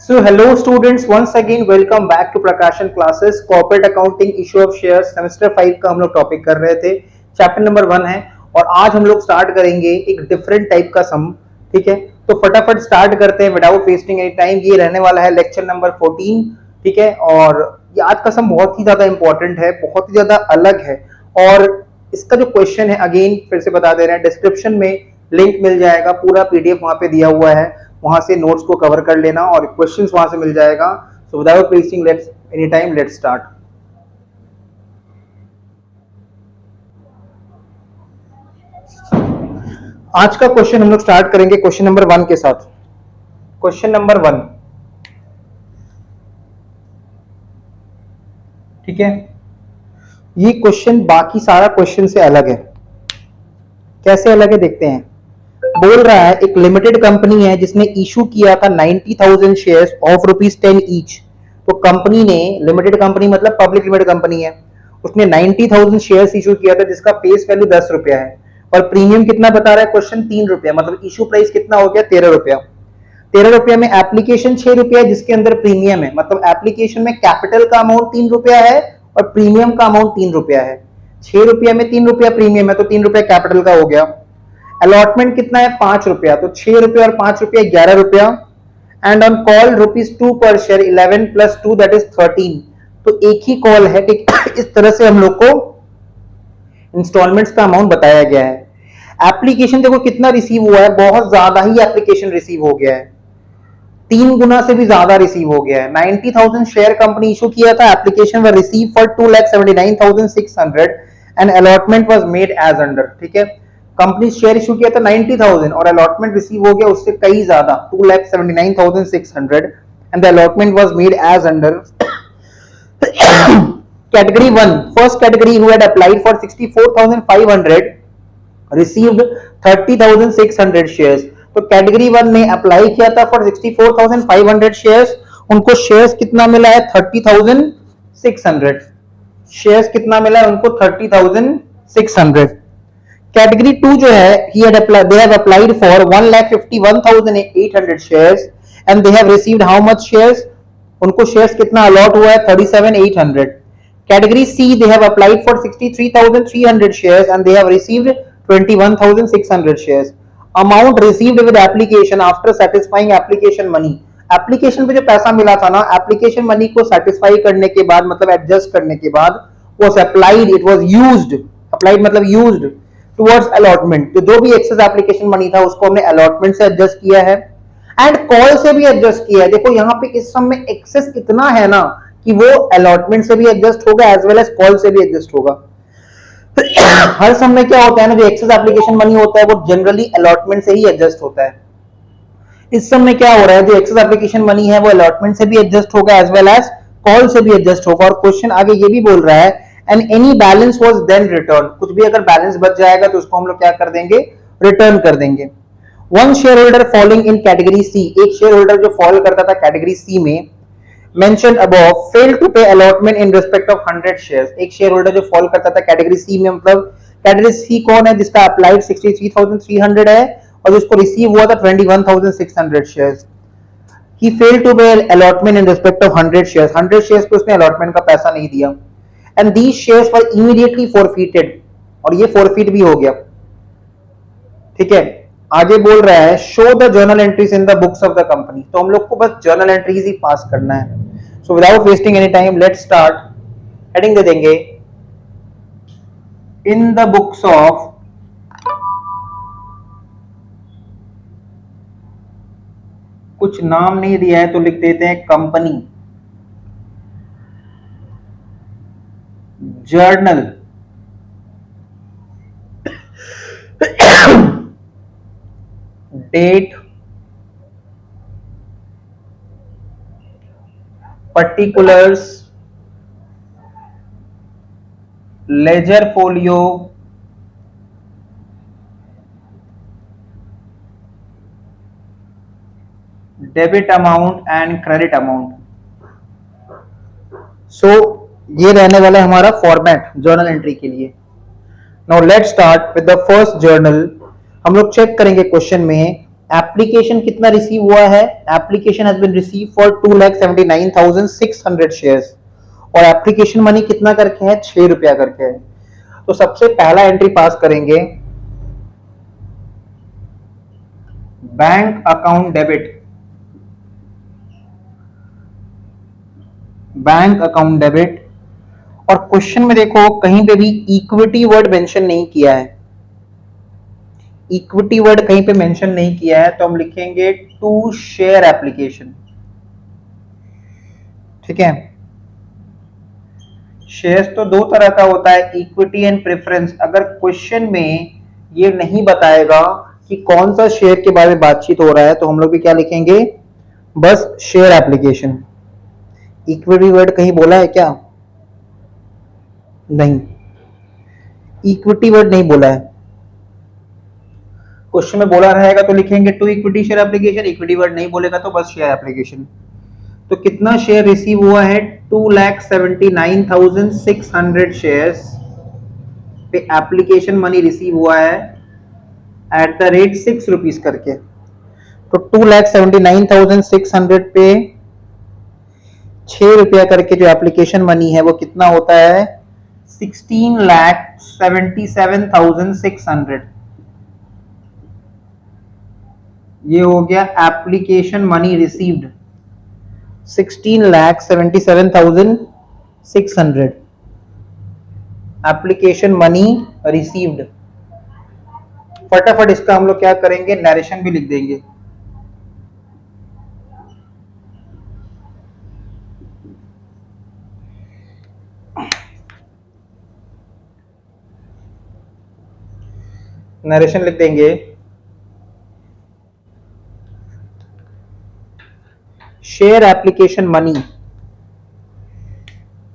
So hello students, once again welcome back to Prakashan classes. Corporate accounting issue of shares semester 5 का हम लोग topic कर रहे थे. चैप्टर नंबर 1 है और आज हम लोग स्टार्ट करेंगे एक डिफरेंट टाइप का सम. ठीक है, तो फटाफट स्टार्ट करते हैं विदाउट वेस्टिंग एनी टाइम. ये रहने वाला है लेक्चर नंबर 14. ठीक है, और ये आज का सम बहुत ही ज्यादा इंपॉर्टेंट है, बहुत ही ज्यादा अलग है. और इसका जो क्वेश्चन है अगेन फिर से बता दे रहे हैं, डिस्क्रिप्शन में लिंक मिल जाएगा, पूरा पीडीएफ वहां पे दिया हुआ है, वहां से नोट्स को कवर कर लेना और क्वेश्चंस वहां से मिल जाएगा. So without wasting let's any time let's start. आज का क्वेश्चन हम लोग स्टार्ट करेंगे क्वेश्चन नंबर 1 के साथ. Question number 1. ठीक है, ये क्वेश्चन बाकी सारा क्वेश्चन से अलग है. कैसे अलग है देखते हैं. बोल रहा है एक लिमिटेड कंपनी है जिसने इशू किया था 90,000 शेयर्स ऑफ ₹10 ईच. तो कंपनी ने, लिमिटेड कंपनी मतलब पब्लिक लिमिटेड कंपनी है, उसने 90,000 शेयर्स इशू किया था जिसका फेस वैल्यू 10 रुपया है और प्रीमियम कितना बता रहा है क्वेश्चन 3 रुपया. मतलब इशू प्राइस कितना हो गया 13 रुपया. 13 रुपया में एप्लीकेशन 6 रुपया जिसके अंदर प्रीमियम है. मतलब एप्लीकेशन में कैपिटल का अमाउंट 3 रुपया है और प्रीमियम का अमाउंट 3 रुपया है. 6 रुपया में 3 रुपया प्रीमियम है तो 3 रुपया कैपिटल का हो गया. अलॉटमेंट कितना है 5 रुपया, तो 6 रुपया और 5 रुपया 11 रुपया. एंड ऑन कॉल ₹2 पर शेयर 11 + 2 दैट इज 13. तो एक ही कॉल है. इस तरह से हम लोग को इंस्टॉलमेंट्स का अमाउंट बताया गया है. एप्लीकेशन देखो कितना रिसीव हुआ है, बहुत ज्यादा ही एप्लीकेशन रिसीव हो गया है, 3 गुना से भी ज्यादा रिसीव हो गया है. 90,000 शेयर कंपनी इशू किया था, application were receive for 2,79,600 and allotment was made as under. ठीक है, कंपनी शेयर इशू किया था 90,000 और अलॉटमेंट रिसीव हो गया उससे कई ज्यादा 2,79,600 and the allotment was made as under. Category 1, first category who had applied for 64,500 received 30,600 shares. तो कैटेगरी 1 ने अप्लाई किया था फॉर 64,500 शेयर्स, उनको शेयर्स कितना मिला है 30,600. शेयर्स कितना मिला है उनको 30,600. कैटेगरी 2 जो है they have applied for 1,51,800 shares and they have received how much shares? उनको शेयर्स कितना अलॉट हुआ है 37,800. Category C they have applied for 63,300 shares and they have received 21,600 shares. Amount received with application after satisfying application money. Application पे जो पैसा मिला था ना, एप्लीकेशन मनी को सेटिस्फाई करने के बाद, मतलब एडजस्ट करने के बाद, was applied, it was used, applied मतलब used towards allotment. तो जो भी एक्सेस एप्लीकेशन मनी था उसको हमने अलॉटमेंट से एडजस्ट किया है एंड कॉल से भी एडजस्ट किया है. देखो यहाँ पे इस सम में एक्सेस इतना है ना कि वो अलॉटमेंट से भी एडजस्ट होगा एज वेल एज कॉल से भी एडजस्ट होगा. हर सम में क्या होता है ना, जो एक्सेस एप्लीकेशन मनी होता है वो जनरली अलॉटमेंट से ही एडजस्ट होता है. इस सम में क्या हो रहा है, जो एक्सेस एप्लीकेशन मनी है वो अलॉटमेंट से भी एडजस्ट होगा एज वेल एज कॉल से भी एडजस्ट होगा. और क्वेश्चन आगे ये भी बोल रहा है and any balance was then return. कुछ भी अगर बैलेंस बच जाएगा तो उसको हम लोग क्या कर देंगे, रिटर्न कर देंगे. One share holder following in category C, एक शेयर होल्डर जो फॉलो करता था कैटेगरी सी में, mention above fail to pay allotment in respect of 100 shares. एक शेयर होल्डर जो फॉलो करता था कैटेगरी सी में, मतलब कैटेगरी सी कौन है, जिसका अप्लाइड 63,300 है और जिसको रिसीव हुआ था 21,600 shares. He fail to pay allotment in respect of 100 shares. 100 shares पे उसने अलॉटमेंट का पैसा नहीं दिया and these shares were immediately forfeited. और ये forfeit भी हो गया. ठीक है, आगे बोल रहा है show the journal entries in the books of the company. तो हम लोग को बस journal entries ही पास करना है. So without wasting any time let's start. heading दे देंगे in the books of कुछ नाम नहीं दिया है तो लिख देते हैं company, journal, date, particulars, ledger folio, debit amount and credit amount. So ये रहने वाला है हमारा फॉर्मेट जर्नल एंट्री के लिए. Now let's start with the first journal. हम लोग चेक करेंगे क्वेश्चन में एप्लीकेशन कितना रिसीव हुआ है? Application has been receive for 2,79,600 shares और एप्लीकेशन मनी कितना करके है? 6 रुपया करके है। तो सबसे पहला एंट्री पास करेंगे bank account debit, bank account debit. और क्वेश्चन में देखो कहीं पे भी इक्विटी वर्ड मेंशन नहीं किया है, इक्विटी वर्ड कहीं पे मेंशन नहीं किया है, तो हम लिखेंगे टू शेयर एप्लीकेशन। ठीक है, शेयर्स तो दो तरह का होता है, इक्विटी एंड प्रेफरेंस। अगर क्वेश्चन में ये नहीं बताएगा कि कौन सा शेयर के बारे में बातचीत हो रहा है तो हम लोग भी क्या लिखेंगे? बस शेयर एप्लीकेशन। इक्विटी वर्ड कहीं बोला है क्या? नहीं, इक्विटी वर्ड नहीं बोला है। क्वेश्चन में बोला रहेगा तो लिखेंगे two equity share application, equity word नहीं बोलेगा तो बस शेयर एप्लीकेशन। तो कितना शेयर रिसीव हुआ है? 2,79,600 शेयर्स पे एप्लीकेशन मनी रिसीव हुआ है एट द रेट 6 रुपीज करके। तो 2,79,600 पे 6 रुपया करके जो एप्लीकेशन मनी है वो कितना होता है? 16,77,600। ये हो गया application money received, 16,77,600 application money received. फटाफट इसका हम लोग क्या करेंगे? नरेशन भी लिख देंगे। नरेशन लिख देंगे, शेयर एप्लीकेशन मनी।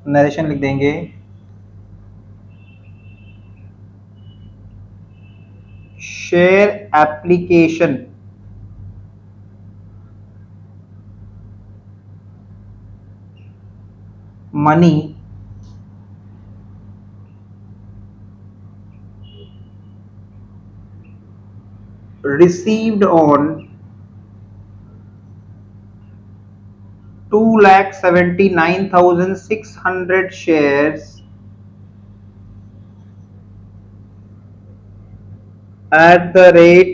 नरेशन लिख देंगे, share application money received on 2,79,600 shares at the rate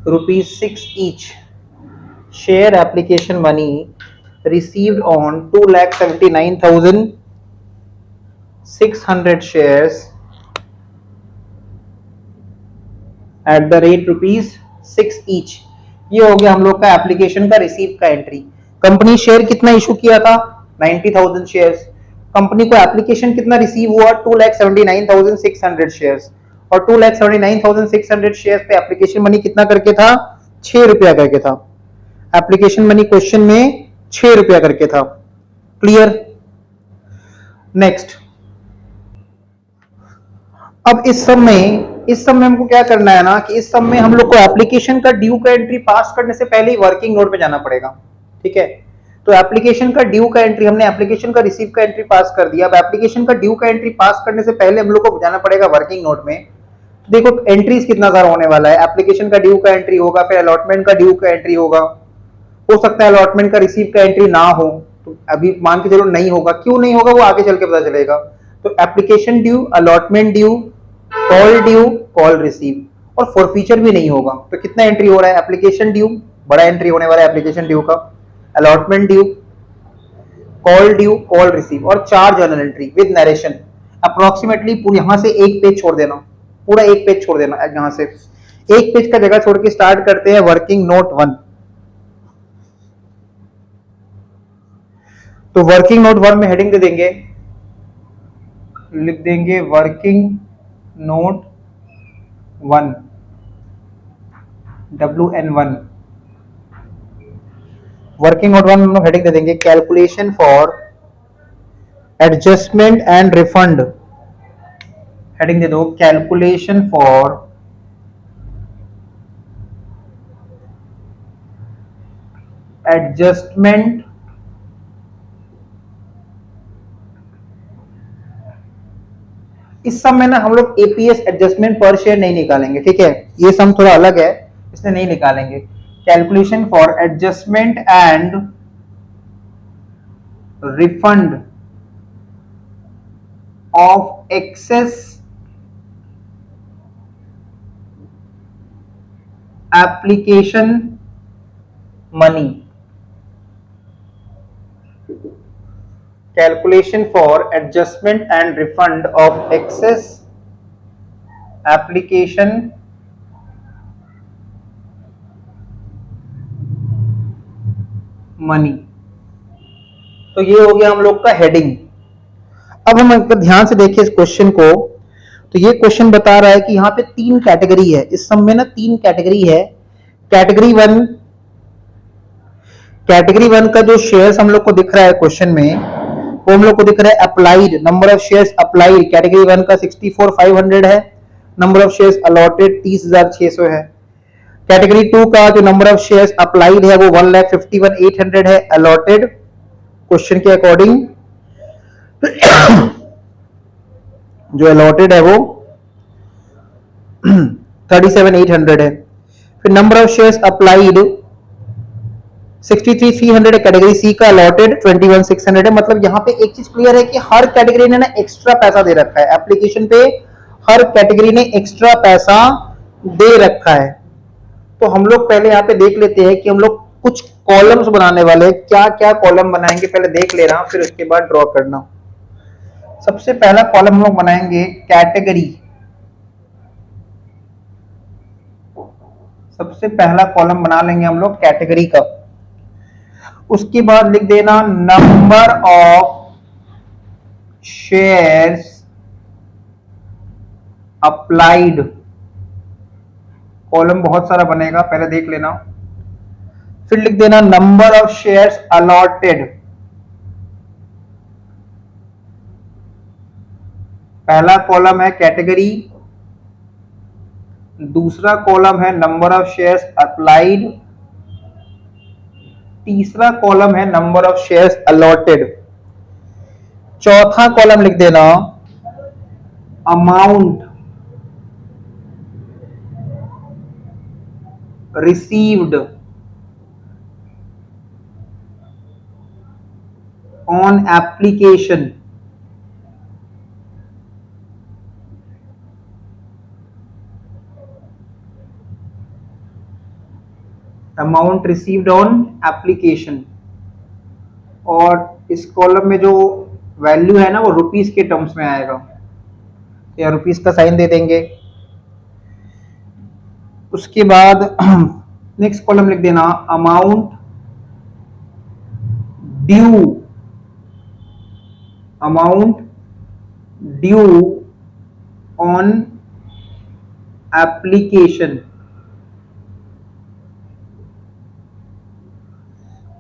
₹6 each. Share application money received on 2,79,600 shares at the rate ₹6 each. ये हो गया हम लोग का एप्लीकेशन का रिसीव का एंट्री। कंपनी शेयर कितना इशू किया था? 90,000 शेयर्स। कंपनी को एप्लीकेशन कितना रिसीव हुआ? 2,79,600 शेयर्स। और 2,79,600 शेयर्स पे एप्लीकेशन मनी कितना करके था? 6 रुपया करके था। एप्लीकेशन मनी क्वेश्चन में 6 रुपया करके था। क्लियर? नेक्स्ट, अब इस सब में हमको क्या करना है ना कि इस सब में हम लोग को एप्लीकेशन का ड्यू का एंट्री पास करने से पहले ही वर्किंग नोट पे जाना पड़ेगा। ठीक है, तो एप्लीकेशन का ड्यू का एंट्री, हमने एप्लीकेशन का रिसीव का एंट्री पास कर दिया। अब एप्लीकेशन का ड्यू का एंट्री पास करने से पहले हम लोग को जाना पड़ेगा वर्किंग नोट में। तो देखो एंट्रीज कितना सारा होने वाला है। एप्लीकेशन का ड्यू का एंट्री होगा, फिर अलॉटमेंट का ड्यू का एंट्री होगा। हो सकता है अलॉटमेंट का रिसीव का एंट्री ना हो, तो अभी मान के चलो नहीं होगा। क्यों नहीं होगा वो आगे चल के पता चलेगा। तो application due, allotment due, call due, call receive, और फॉरफीचर भी नहीं होगा। तो कितना एंट्री हो रहा है? एप्लीकेशन ड्यू बड़ा एंट्री होने वाला है एप्लीकेशन ड्यू का, allotment due, call due, call receive, और 4 journal entry with narration. Approximately यहां से एक पेज छोड़ देना, पूरा एक पेज छोड़ देना। यहां से एक पेज का जगह छोड़ के स्टार्ट करते हैं वर्किंग नोट 1। तो वर्किंग नोट 1 में हेडिंग दे देंगे, लिख देंगे working note 1, WN1। Working note 1 में हम लोग हेडिंग दे देंगे calculation for adjustment and refund. Heading दे दो कैलकुलेशन फॉर एडजस्टमेंट इस सम में ना हम लोग एपीएस एडजस्टमेंट पर शेयर नहीं निकालेंगे। ठीक है, ये सम थोड़ा अलग है। इसने नहीं निकालेंगे। Calculation for adjustment and refund of excess application money. Calculation for adjustment and refund of excess application money। तो ये हो गया हम लोग का हेडिंग। अब हम अगर ध्यान से देखिए इस क्वेश्चन को, तो ये क्वेश्चन बता रहा है कि यहाँ पे तीन कैटेगरी है, इस सम में ना तीन कैटेगरी है। कैटेगरी वन का जो शेयर्स हम लोग को दिख रहा है क्वेश्चन में, वो हम लोग को दिख रहा है applied, number of shares applied category one का 64,500 है, नंबर ऑफ शेयर्स अलॉटेड 30,600 है। कैटेगरी टू का जो नंबर ऑफ शेयर्स अप्लाइड है वो 1,51,800 है अलॉटेड क्वेश्चन के अकॉर्डिंग। जो अलॉटेड है वो 37,800 है। फिर नंबर ऑफ शेयर्स अप्लाइड 63,300 है कैटेगरी सी का, अलॉटेड 21,600 है। मतलब यहाँ पे एक चीज क्लियर है कि हर कैटेगरी ने ना एक्स्ट्रा पैसा दे रखा है एप्लीकेशन पे, हर कैटेगरी ने एक्स्ट्रा पैसा दे रखा है। तो हम लोग पहले यहाँ पे देख लेते हैं कि हम लोग कुछ कॉलम्स बनाने वाले हैं, क्या क्या कॉलम बनाएंगे पहले देख ले रहा हूं, फिर उसके बाद ड्रॉ करना। सबसे पहला कॉलम हम लोग बनाएंगे कैटेगरी। सबसे पहला कॉलम बना लेंगे हम लोग कैटेगरी का। उसके बाद लिख देना number of shares applied. Column बहुत सारा बनेगा, पहले देख लेना। फिर लिख देना नंबर ऑफ शेयर्स अलॉटेड। पहला कॉलम है कैटेगरी, दूसरा कॉलम है नंबर ऑफ शेयर्स अप्लाइड, तीसरा कॉलम है नंबर ऑफ शेयर्स अलॉटेड, चौथा कॉलम लिख देना amount received on application. Amount received on application. और इस कॉलम में जो वैल्यू है ना वो रुपीस के टर्म्स में आएगा, या रुपीस का साइन दे देंगे। उसके बाद नेक्स्ट कॉलम लिख देना amount due, amount due on application,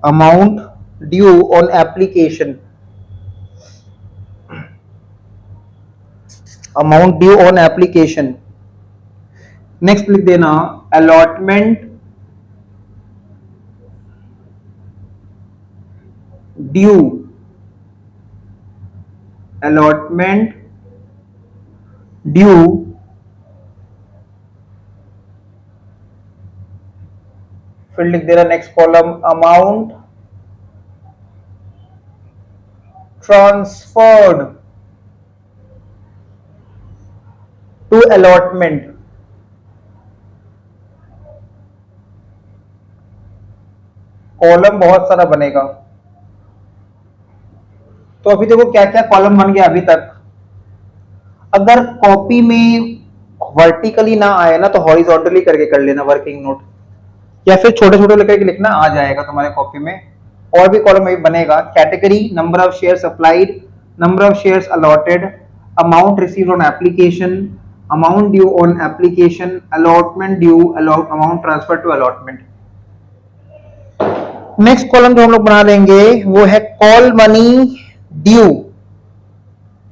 amount due on application, amount due on application. Next लिख देना अलॉटमेंट ड्यू, अलॉटमेंट ड्यू फिर लिख देना next column amount transferred to allotment. Column बहुत सारा बनेगा। तो अभी देखो क्या क्या कॉलम बन गया अभी तक। अगर कॉपी में वर्टिकली ना आए ना तो हॉरिजॉन्टली करके कर लेना वर्किंग नोट, या फिर छोटे छोटे लेकर के लिखना, आ जाएगा तुम्हारे कॉपी में। और भी कॉलम बनेगा category, number of shares applied, number of shares allotted, amount received on application, amount due on application, allotment due, amount transfer to allotment. Next column जो हम लोग बना लेंगे वो है कॉल मनी ड्यू।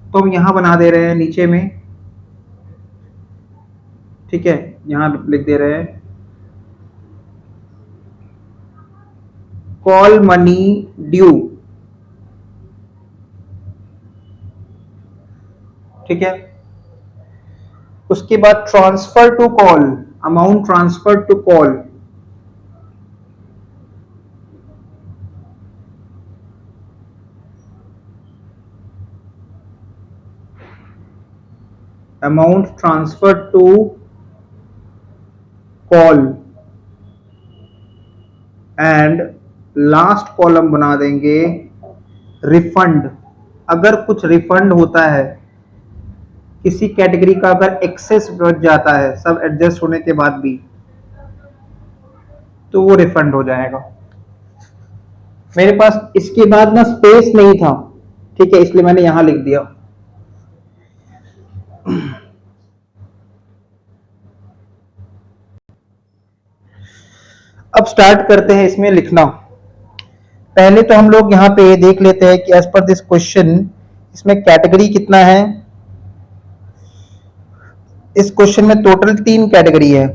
तो हम यहां बना दे रहे हैं नीचे में, ठीक है, यहां लिख दे रहे हैं कॉल मनी ड्यू, ठीक है। उसके बाद transfer to call, amount transfer to call, amount transfer to call and last column बना देंगे रिफंड। अगर कुछ रिफंड होता है, किसी कैटेगरी का अगर एक्सेस बच जाता है सब एडजस्ट होने के बाद भी, तो वो रिफंड हो जाएगा। मेरे पास इसके बाद ना स्पेस नहीं था, ठीक है, इसलिए मैंने यहां लिख दिया। अब स्टार्ट करते हैं इसमें लिखना। पहले तो हम लोग यहाँ पे देख लेते हैं कि एज पर दिस क्वेश्चन इसमें कैटेगरी कितना है। इस क्वेश्चन में टोटल 3 कैटेगरी है।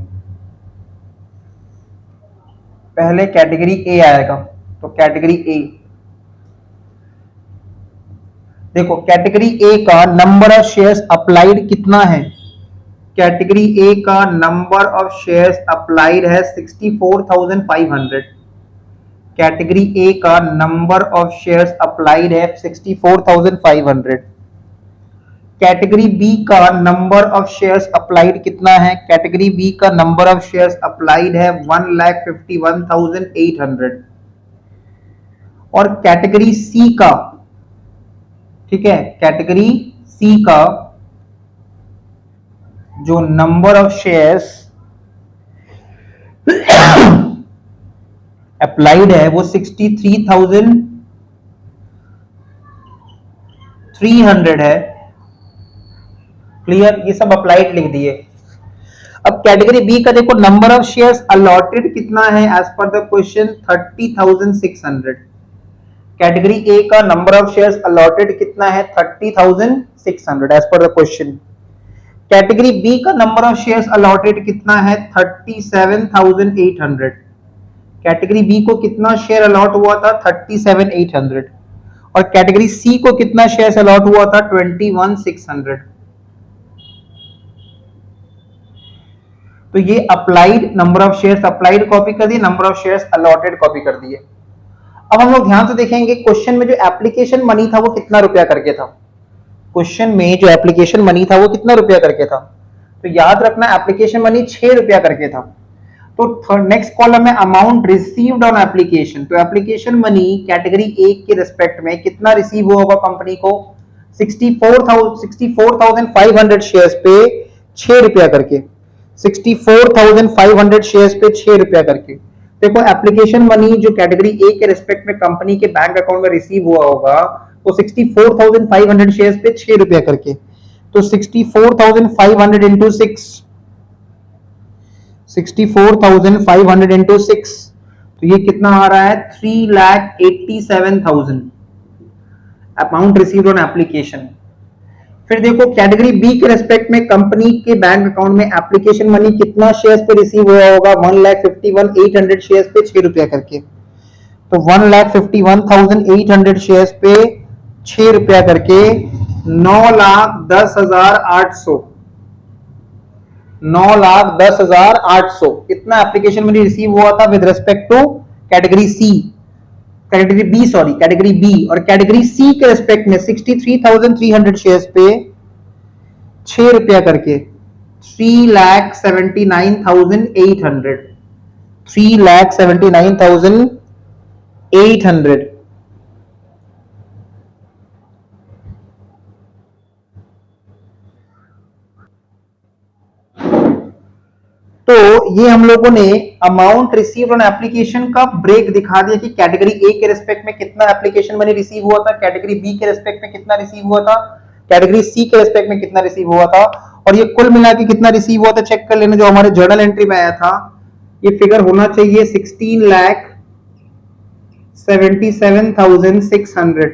पहले कैटेगरी ए आएगा, तो कैटेगरी ए देखो, कैटेगरी ए का नंबर ऑफ शेयर्स अप्लाइड कितना है। कैटेगरी ए का नंबर ऑफ शेयर्स अप्लाइड है 64,500। कैटेगरी ए का नंबर ऑफ शेयर्स अप्लाइड है 64,500। कैटेगरी बी का नंबर ऑफ शेयर्स अप्लाइड कितना है। कैटेगरी बी का नंबर ऑफ शेयर्स अप्लाइड है 1,51,800। और कैटेगरी सी का, ठीक है, कैटेगरी सी का जो नंबर ऑफ शेयर्स अप्लाइड है वो 63,300 है। क्लियर, ये सब अप्लाइड लिख दिए। अब कैटेगरी बी का देखो, नंबर ऑफ शेयर्स अलॉटेड कितना है as per the question 30,600। Category A का नंबर ऑफ शेयर्स अलॉटेड कितना है 30,600 as per the question. Category B का नंबर ऑफ शेयर्स अलॉटेड कितना है 37,800। कैटेगरी बी को कितना शेयर अलॉट हुआ था 37,800। और कैटेगरी सी को कितना शेयर अलॉट हुआ था 21,600। तो ये applied number of shares applied copy कर दिए, number of shares allotted copy कर दिए। अब हम लोग ध्यान से देखेंगे क्वेश्चन में जो एप्लीकेशन मनी था वो कितना रुपया करके था। क्वेश्चन में जो एप्लीकेशन मनी था वो कितना रुपया करके था, तो याद रखना एप्लीकेशन मनी 6 रुपया करके था। तो नेक्स्ट कॉलम में अमाउंट रिसीव्ड ऑन एप्लीकेशन, तो एप्लीकेशन मनी कैटेगरी ए के रिस्पेक्ट में कितना रिसीव हुआ होगा कंपनी को 64,500 शेयर्स पे 6 रुपया करके, 64,500 शेयर्स पे 6 रुपया करके। देखो एप्लीकेशन मनी जो कैटेगरी ए के रिस्पेक्ट में कंपनी के बैंक अकाउंट में रिसीव हुआ होगा वो 64,500 शेयर्स पे 6 रुपया करके, तो 64,500 इंटू 64,500 इंटू 6, तो ये कितना आ रहा है 3,87,000 अमाउंट रिसीव्ड ऑन एप्लीकेशन। फिर देखो कैटेगरी बी के रेस्पेक्ट में कंपनी के बैंक अकाउंट में एप्लीकेशन मनी कितना शेयर्स पे रिसीव हुआ होगा 1,51,800 शेयर्स पे 6 रुपया करके, तो 1,51,800 शेयर्स पे 6 रुपया करके 9,10,800 9,10,800 इतना एप्लीकेशन मनी रिसीव हुआ था with respect to category C, category B. और कैटेगरी सी के रेस्पेक्ट में 63,300 शेयर्स पे 6 रुपया करके 3,79,800 3,79,800। तो ये हम लोगों ने अमाउंट रिसीव ऑन एप्लीकेशन का ब्रेक दिखा दिया कि कैटेगरी ए के रिस्पेक्ट में कितना एप्लीकेशन मनी रिसीव हुआ था, कैटेगरी बी के रिस्पेक्ट में कितना रिसीव हुआ था, कैटेगरी सी के रिस्पेक्ट में कितना रिसीव हुआ था, और ये कुल मिला के कितना रिसीव हुआ था चेक कर लेना। जो हमारे जर्नल एंट्री में आया था ये फिगर होना चाहिए 16,77,600।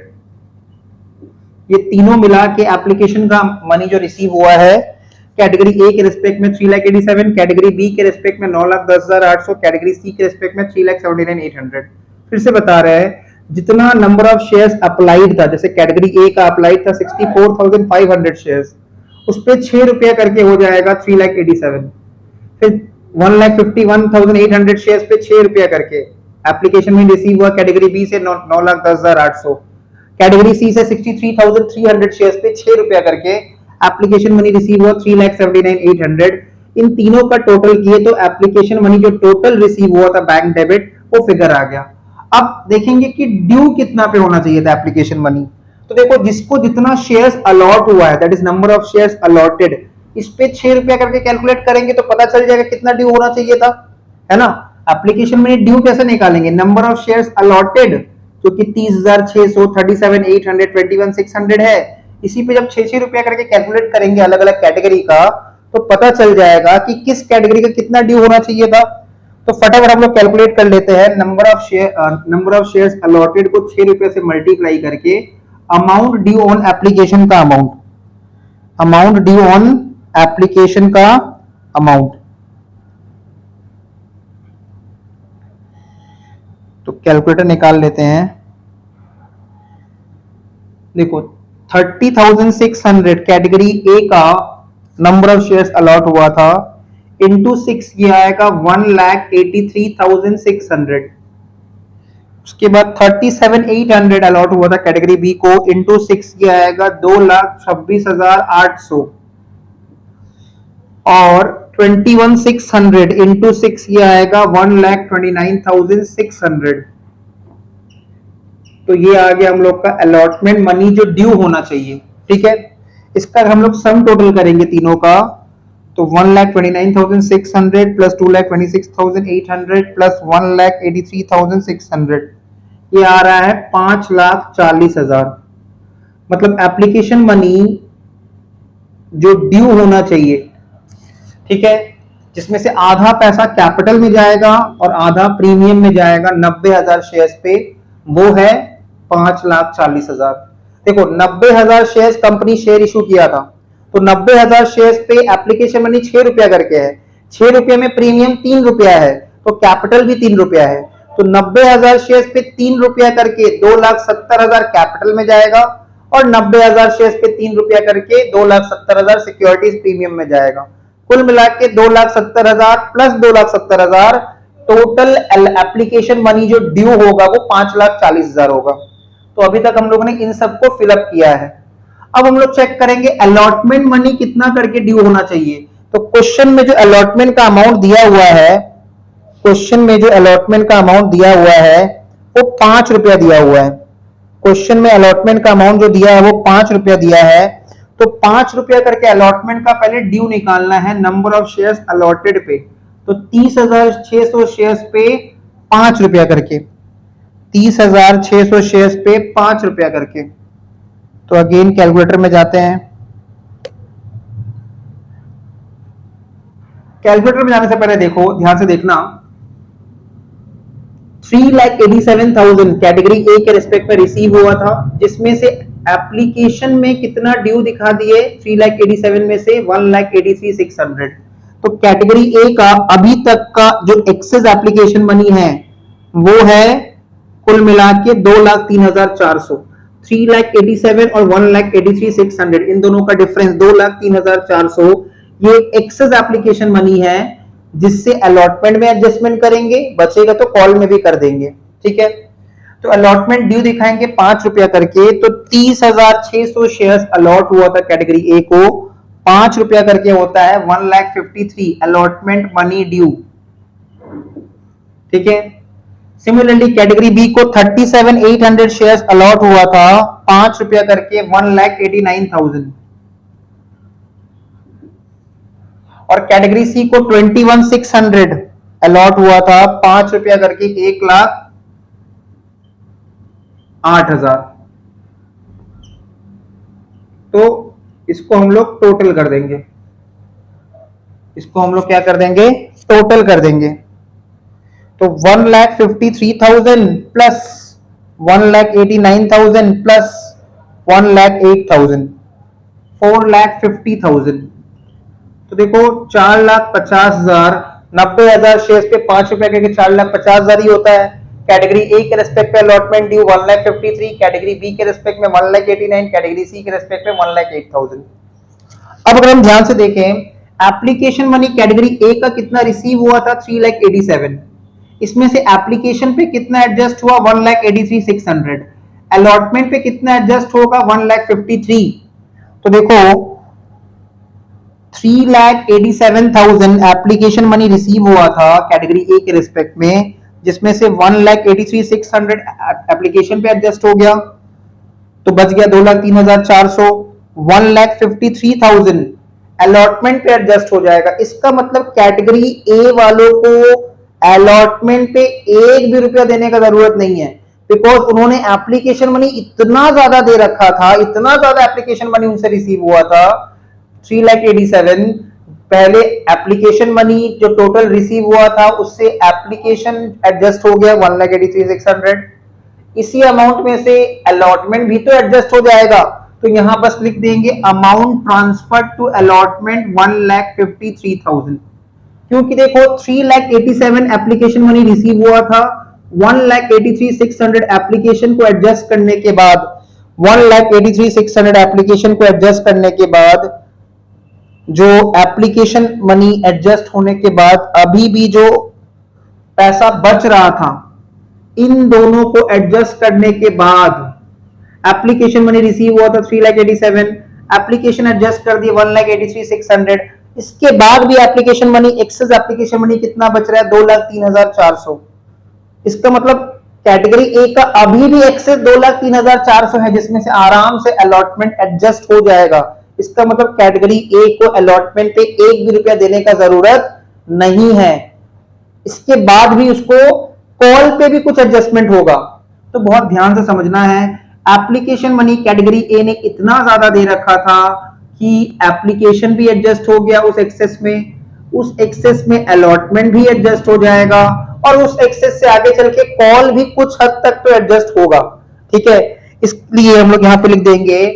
ये तीनों मिला के एप्लीकेशन का मनी जो रिसीव हुआ है कैटेगरी ए के रिस्पेक्ट में 3,87,000, कैटेगरी बी के रिस्पेक्ट में 9,10,800, कैटेगरी सी के रिस्पेक्ट में 3,79,800। फिर से बता रहे हैं जितना नंबर ऑफ शेयर्स अप्लाइड था, जैसे कैटेगरी ए का अप्लाइड था 64,500 शेयर्स, उस पे 6 रुपया करके हो जाएगा 3,87,000। फिर 1,51,800 शेयर्स पे 6 रुपया करके एप्लीकेशन में रिसीव हुआ। कैटेगरी बी से 9,10,800, कैटेगरी सी से 63,300 शेयर्स पे 6 रुपया करके एप्लीकेशन मनी रिसीव हुआ 3,79,800। इन तीनों का टोटल किए तो एप्लीकेशन मनी जो टोटल रिसीव हुआ था बैंक डेबिट वो फिगर आ गया। अब देखेंगे कि ड्यू कितना पे होना चाहिए था एप्लीकेशन मनी। तो देखो जिसको जितना शेयर्स अलॉट हुआ है that is number of shares allotted, इस पे 6 रुपया करके कैलकुलेट करेंगे तो पता चल जाएगा कितना ड्यू होना चाहिए था, है ना। एप्लीकेशन में ड्यू कैसे निकालेंगे, नंबर ऑफ शेयर्स अलॉटेड जो कि 30,600, 37,800, 21,600 है, इसी पे जब 6 रुपया करके कैलकुलेट करेंगे अलग अलग कैटेगरी का तो पता चल जाएगा कि किस कैटेगरी का कितना ड्यू होना चाहिए था। तो फटाफट हम लोग कैलकुलेट कर लेते हैं। नंबर ऑफ शेयर्स अलॉटेड को 6 रुपए से मल्टीप्लाई करके अमाउंट ड्यू ऑन एप्लीकेशन का अमाउंट ड्यू ऑन एप्लीकेशन का अमाउंट। तो कैलकुलेटर निकाल लेते हैं। देखो 30,600 कैटेगरी ए का नंबर ऑफ शेयर्स अलॉट हुआ था इंटू 6 ये आएगा 1,83,600। उसके बाद 37,800 अलॉट हुआ था कैटेगरी बी को इंटू 6 ये आएगा 2,26,800 और 21,600 इंटू 6 ये आएगा 1,29,600। तो ये आ गया हम लोग का अलॉटमेंट मनी जो ड्यू होना चाहिए। ठीक है, इसका हम लोग सम टोटल करेंगे तीनों का तो 1,29,600 प्लस 2,26,800 प्लस 1,83,600 ये आ रहा है 5,40,000। मतलब एप्लीकेशन मनी जो ड्यू होना चाहिए, ठीक है, जिसमें से आधा पैसा कैपिटल में जाएगा और आधा प्रीमियम में जाएगा 90,000 शेयर्स पे, वो है 5,40,000। देखो 90,000 शेयर्स कंपनी शेयर इशू किया था तो 90,000 शेयर्स पे एप्लीकेशन मनी 6 रुपया करके है, 6 रुपये में प्रीमियम 3 रुपया है तो कैपिटल भी 3 रुपया है। तो 90,000 शेयर्स पे 3 रुपया करके 2,70,000 कैपिटल में जाएगा और 90,000 शेयर्स पे 3 रुपया करके 2,70,000 सिक्योरिटीज प्रीमियम में जाएगा। कुल मिला के 2,70,000 प्लस 2,70,000 टोटल एप्लीकेशन मनी जो ड्यू होगा वो 5,40,000 होगा। तो अभी तक हम लोगों ने इन सबको फिलअप किया है। अब हम लोग चेक करेंगे अलॉटमेंट मनी कितना करके ड्यू होना चाहिए। तो क्वेश्चन में जो अलॉटमेंट का अमाउंट दिया हुआ है, क्वेश्चन में जो अलॉटमेंट का अमाउंट दिया हुआ है वो 5 रुपया दिया हुआ है। क्वेश्चन में अलॉटमेंट का अमाउंट जो दिया है वो 5 रुपया दिया है। तो 5 रुपया करके अलॉटमेंट का पहले ड्यू निकालना है नंबर ऑफ शेयर्स अलॉटेड पे। तो 30,600 शेयर्स पे 5 रुपया करके, 30,600 शेयर्स पे 5 रुपया करके। तो अगेन कैलकुलेटर में जाते हैं। कैलकुलेटर में जाने से पहले देखो, ध्यान से देखना, 3,87,000 कैटेगरी ए के रिस्पेक्ट में रिसीव हुआ था, जिसमें से एप्लीकेशन में कितना ड्यू दिखा दिए 3,87,000 में से 1,83,600। तो कैटेगरी ए का अभी तक का जो एक्सेस एप्लीकेशन मनी है वो है कुल मिला के 2,03,400। 3,87,000 और 1,83,600 इन दोनों का डिफरेंस 2,03,400 ये एक्सेस एप्लीकेशन मनी है जिससे अलॉटमेंट में एडजस्टमेंट करेंगे, बचेगा तो कॉल में भी कर देंगे। ठीक है, तो अलॉटमेंट ड्यू दिखाएंगे 5 रुपया करके। तो 30,600 शेयर्स अलॉट हुआ था कैटेगरी ए को, 5 रुपया करके होता है 1,53,000 अलॉटमेंट मनी ड्यू। ठीक है, सिमिलरली कैटेगरी बी को 37,800 शेयर्स अलॉट हुआ था, 5 रुपया करके 1,89,000। और कैटेगरी सी को 21,600 अलॉट हुआ था, 5 रुपया करके 1,08,000। तो इसको हम लोग टोटल कर देंगे, इसको हम लोग क्या कर देंगे, टोटल कर देंगे। तो 1,53,000 प्लस 1,89,000 प्लस 1,08,000, 4,50,000। तो देखो 4,50,000, 90,000 शेयर्स पे 5 रुपया करके 4,50,000 ही होता है। कैटेगरी ए के रेस्पेक्ट पे अलॉटमेंट ड्यू 1,53,000, कैटेगरी बी के रेस्पेक्ट में 1,89,000, कैटेगरी सी के रेस्पेक्ट में 1,08,000। अब अगर हम ध्यान से देखें एप्लीकेशन मनी कैटेगरी ए का कितना रिसीव हुआ था 3,87,000। इसमें से एप्लीकेशन पे कितना एडजस्ट हुआ 1,83,600। अलॉटमेंट पे कितना एडजस्ट होगा 1,53,000। तो देखो 3,87,000 एप्लीकेशन मनी रिसीव हुआ था कैटेगरी ए के रिस्पेक्ट में, जिसमें से 1,83,600 एप्लीकेशन पे एडजस्ट हो गया, तो बच गया 2,03,400। 1,53,000 अलॉटमेंट पे एडजस्ट हो जाएगा। इसका मतलब कैटेगरी ए वालों को अलॉटमेंट पे एक भी रुपया देने का जरूरत नहीं है, बिकॉज उन्होंने एप्लीकेशन मनी इतना ज्यादा दे रखा था, इतना ज्यादा एप्लीकेशन मनी उनसे रिसीव हुआ था 3,87,000। पहले एप्लीकेशन मनी जो टोटल रिसीव हुआ था उससे एप्लीकेशन एडजस्ट हो गया 1,83,600। इसी अमाउंट में से अलॉटमेंट भी तो एडजस्ट हो जाएगा, तो यहां बस लिख देंगे अमाउंट ट्रांसफर टू अलॉटमेंट 1,53,000। क्योंकि देखो 3,87,000 एप्लीकेशन मनी रिसीव हुआ था, 1,83,600 एप्लीकेशन को एडजस्ट करने के बाद 1,83,600 एप्लीकेशन को एडजस्ट करने के बाद जो एप्लीकेशन मनी एडजस्ट होने के बाद अभी भी जो पैसा बच रहा था, इन दोनों को एडजस्ट करने के बाद एप्लीकेशन मनी रिसीव हुआ था 3,87,000, एप्लीकेशन एडजस्ट कर दिए 1,83,600। इसके बाद भी application money, excess application money कितना बच रहा है 2,03,400। इसका मतलब कैटेगरी ए का अभी भी एक्सेस 2,03,400 है, जिसमें से आराम से अलॉटमेंट एडजस्ट हो जाएगा। इसका मतलब कैटेगरी ए को अलॉटमेंट पे एक भी रुपया देने का जरूरत नहीं है। इसके बाद भी उसको कॉल पे भी कुछ एडजस्टमेंट होगा, तो बहुत ध्यान से समझना है। एप्लीकेशन मनी कैटेगरी ए ने इतना ज्यादा दे रखा था कि एप्लीकेशन भी एडजस्ट हो गया उस एक्सेस में, उस एक्सेस में अलॉटमेंट भी एडजस्ट हो जाएगा, और उस एक्सेस से आगे चल के कॉल भी कुछ हद तक तो एडजस्ट होगा। ठीक है, इसलिए हम लोग यहां पे लिख देंगे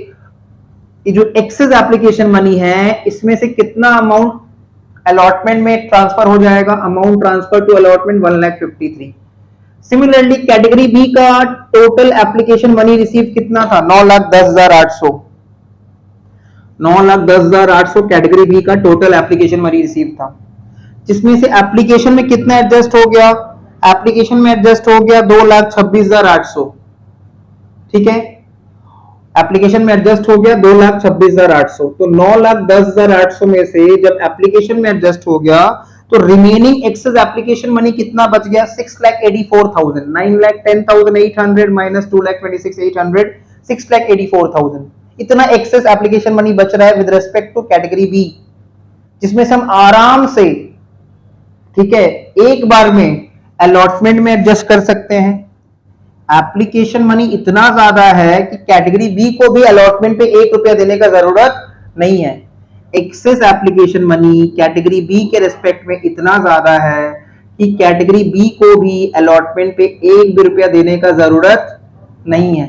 कि जो एक्सेस एप्लीकेशन मनी है इसमें से कितना अमाउंट अलॉटमेंट में ट्रांसफर हो जाएगा, amount transfer to allotment 1,53,000। Similarly category B का टोटल एप्लीकेशन मनी रिसीव कितना था 9,10,800। 9,10,800 कैटेगरी बी का टोटल एप्लीकेशन मनी रिसीव था, जिसमें से एप्लीकेशन में कितना एडजस्ट हो गया, एप्लीकेशन में एडजस्ट हो गया 2,26,800। ठीक है, एप्लीकेशन में एडजस्ट हो गया 2,26,800। तो 9,10,800 में से जब एप्लीकेशन में एडजस्ट हो गया तो रिमेनिंग एक्सेस एप्लीकेशन मनी कितना बच गया 6,84,000। 9,10,800 माइनस 2,26,800, 6,84,000। इतना एक्सेस एप्लीकेशन मनी बच रहा है with respect to category B, जिसमें से हम आराम से, ठीक है, एक बार में अलॉटमेंट में एडजस्ट कर सकते हैं। एप्लीकेशन मनी इतना ज्यादा है कि कैटेगरी बी को भी अलॉटमेंट पे एक रुपया देने का जरूरत नहीं है। Excess application money category B के रिस्पेक्ट में इतना ज्यादा है कि कैटेगरी बी को भी अलॉटमेंट पे एक भी रुपया देने का जरूरत नहीं है।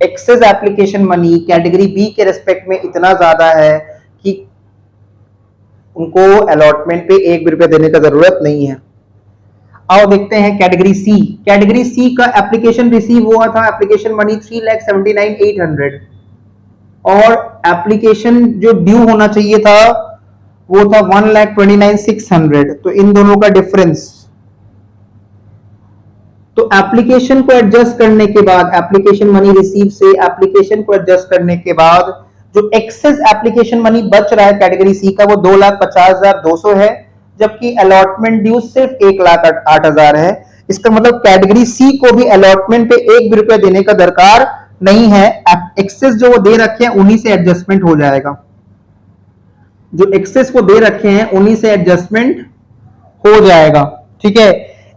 Excess application money category B के रिस्पेक्ट में इतना ज्यादा है कि उनको अलॉटमेंट पे एक भी रुपया देने का जरूरत नहीं है। आओ देखते हैं कैटेगरी सी। कैटेगरी सी का एप्लीकेशन रिसीव हुआ था एप्लीकेशन मनी 3,79,800 और एप्लीकेशन जो ड्यू होना चाहिए था वो था 1,29,600। तो इन दोनों का डिफरेंस, तो एप्लीकेशन को एडजस्ट करने के बाद, एप्लीकेशन मनी रिसीव से एप्लीकेशन को एडजस्ट करने के बाद जो एक्सेस एप्लीकेशन मनी बच रहा है कैटेगरी सी का वो 2,50,200 है, जबकि अलॉटमेंट ड्यू सिर्फ 1,08,000 है। इसका मतलब कैटेगरी सी को भी अलॉटमेंट पे एक भी रुपया देने का दरकार नहीं है। एक्सेस जो वो दे रखे हैं उन्हीं से एडजस्टमेंट हो जाएगा, जो एक्सेस वो दे रखे हैं उन्हीं से एडजस्टमेंट हो जाएगा। ठीक है,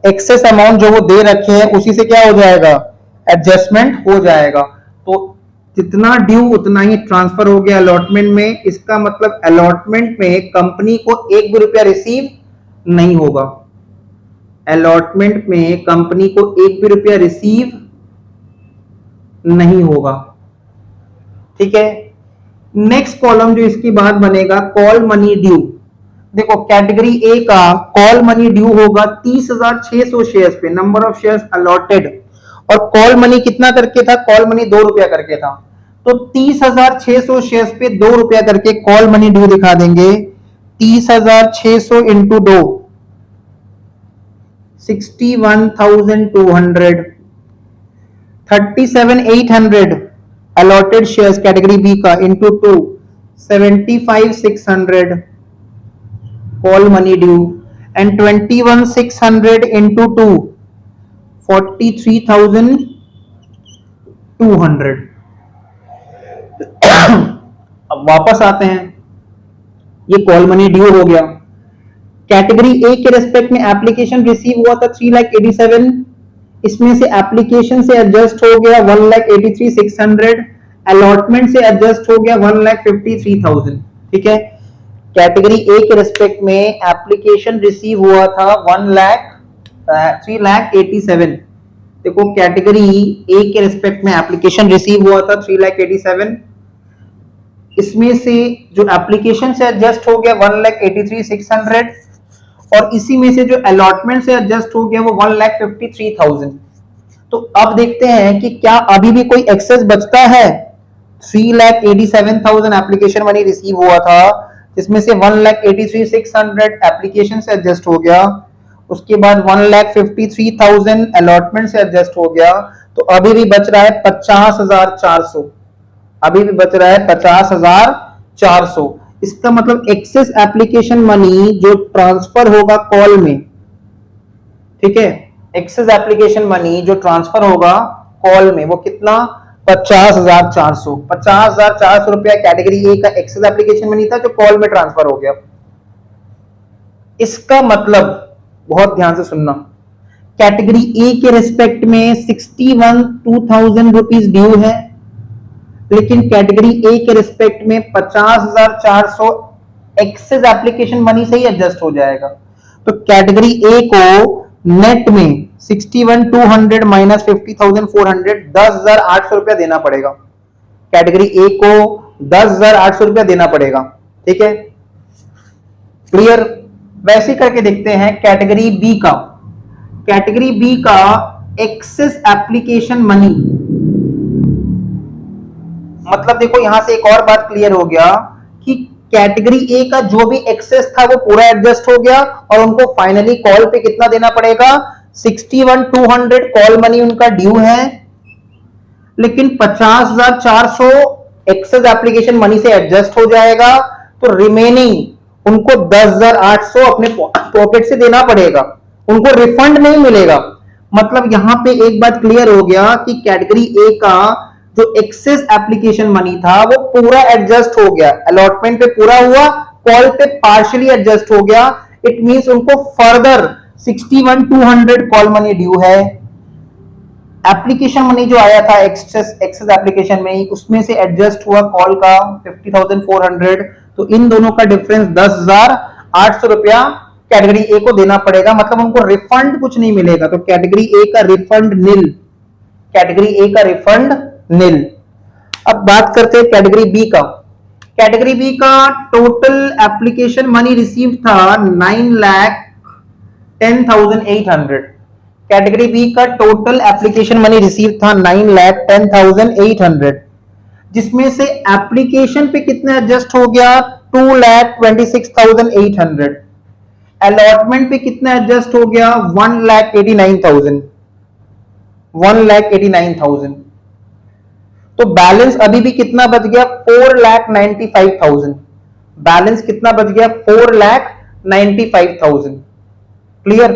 एक्सेस अमाउंट जो वो दे रखे हैं उसी से क्या हो जाएगा, एडजस्टमेंट हो जाएगा। तो जितना ड्यू उतना ही ट्रांसफर हो गया अलॉटमेंट में। इसका मतलब अलॉटमेंट में कंपनी को एक भी रुपया रिसीव नहीं होगा, अलॉटमेंट में कंपनी को एक भी रुपया रिसीव नहीं होगा। ठीक है, नेक्स्ट कॉलम जो इसकी बाद बनेगा कॉल मनी ड्यू। देखो कैटेगरी ए का कॉल मनी ड्यू होगा 30,600 शेयर्स पे, नंबर ऑफ शेयर्स अलॉटेड, और कॉल मनी कितना करके था, कॉल मनी 2 रुपया करके था। तो 30,600 शेयर्स पे 2 रुपया करके कॉल मनी ड्यू दिखा देंगे 30,600 into 2 61,200, 37,800 allotted shares category B का into 2 75,600 call money due and 21,600 into 2 43,200। अब वापस आते हैं, ये कॉल मनी ड्यू हो गया। कैटेगरी ए के रेस्पेक्ट में एप्लीकेशन रिसीव हुआ था 3,87,000, इसमें से एप्लीकेशन से एडजस्ट हो गया 1,83,600, अलॉटमेंट से एडजस्ट हो गया 1,53,000। ठीक है, कैटेगरी ए के रेस्पेक्ट में एप्लीकेशन रिसीव हुआ था 3,87,000। देखो कैटेगरी ए के रेस्पेक्ट में एप्लीकेशन रिसीव हुआ था 3,87,000, इसमें से जो एप्लीकेशन से एडजस्ट हो गया 1,83,600 और इसी में से जो अलॉटमेंट से एडजस्ट हो गया वो 1,53,000। तो अब देखते हैं कि क्या अभी भी कोई एक्सेस बचता है। 3,87,000 एप्लीकेशन मनी रिसीव हुआ था, जिसमें से 1,83,600 एप्लीकेशन से एडजस्ट हो गया, उसके बाद 1,53,000 अलॉटमेंट से एडजस्ट हो गया, तो अभी भी बच रहा है 50,400। अभी भी बच रहा है 50,400। इसका मतलब एक्सेस एप्लीकेशन मनी जो ट्रांसफर होगा कॉल में, ठीक है, एक्सेस एप्लीकेशन मनी जो ट्रांसफर होगा कॉल में वो कितना, 50,400। 50,400 रुपया कैटेगरी ए का एक्सेस एप्लीकेशन मनी था जो कॉल में ट्रांसफर हो गया। इसका मतलब बहुत ध्यान से सुनना, कैटेगरी ए के रिस्पेक्ट में 61,2,000 रुपीज ड्यू है, लेकिन कैटेगरी ए के रिस्पेक्ट में 50,400 एक्सेस एप्लीकेशन मनी से ही एडजस्ट हो जाएगा। तो कैटेगरी ए को नेट में 61,200 माइनस 50,400 10,800 रुपया देना पड़ेगा। कैटेगरी ए को 10,800 रुपया देना पड़ेगा। ठीक है, क्लियर। वैसे करके देखते हैं कैटेगरी बी का। कैटेगरी बी का एक्सेस एप्लीकेशन मनी, मतलब देखो यहां से एक और बात क्लियर हो गया कि कैटेगरी ए का जो भी एक्सेस था वो पूरा एडजस्ट हो गया और उनको फाइनली कॉल पे कितना देना पड़ेगा, 61,200 कॉल मनी उनका ड्यू है, लेकिन 50,400 एक्सेस एप्लीकेशन मनी से एडजस्ट हो जाएगा, तो रिमेनिंग उनको 10,800 अपने पॉकेट से देना पड़ेगा, उनको रिफंड नहीं मिलेगा। मतलब यहां पे एक बात क्लियर हो गया कि कैटेगरी ए का जो एक्सेस एप्लीकेशन मनी था वो पूरा एडजस्ट हो गया, अलॉटमेंट पे पूरा हुआ, कॉल पे पार्शियली एडजस्ट हो गया। इट मींस उनको फर्दर 61,200 कॉल मनी ड्यू है। एप्लीकेशन मनी जो आया था एक्सेस एप्लीकेशन में, उसमें से एडजस्ट हुआ कॉल का 50,400, तो इन दोनों का डिफरेंस 10,800 रुपया कैटेगरी ए को देना पड़ेगा। मतलब उनको रिफंड कुछ नहीं मिलेगा। तो कैटेगरी ए का रिफंड निल, कैटेगरी ए का रिफंड निल। अब बात करते हैं कैटेगरी बी का। कैटेगरी बी का टोटल एप्लीकेशन मनी रिसीव था 9,10,800। कैटेगरी बी का टोटल एप्लीकेशन मनी रिसीव था 9,10,800, जिसमें से एप्लीकेशन पे कितना एडजस्ट हो गया, 2,26,800। अलॉटमेंट पे कितना एडजस्ट हो गया, 1,89,000। तो बैलेंस अभी भी कितना बच गया, 4,95,000। बैलेंस कितना बच गया, 4,95,000। क्लियर।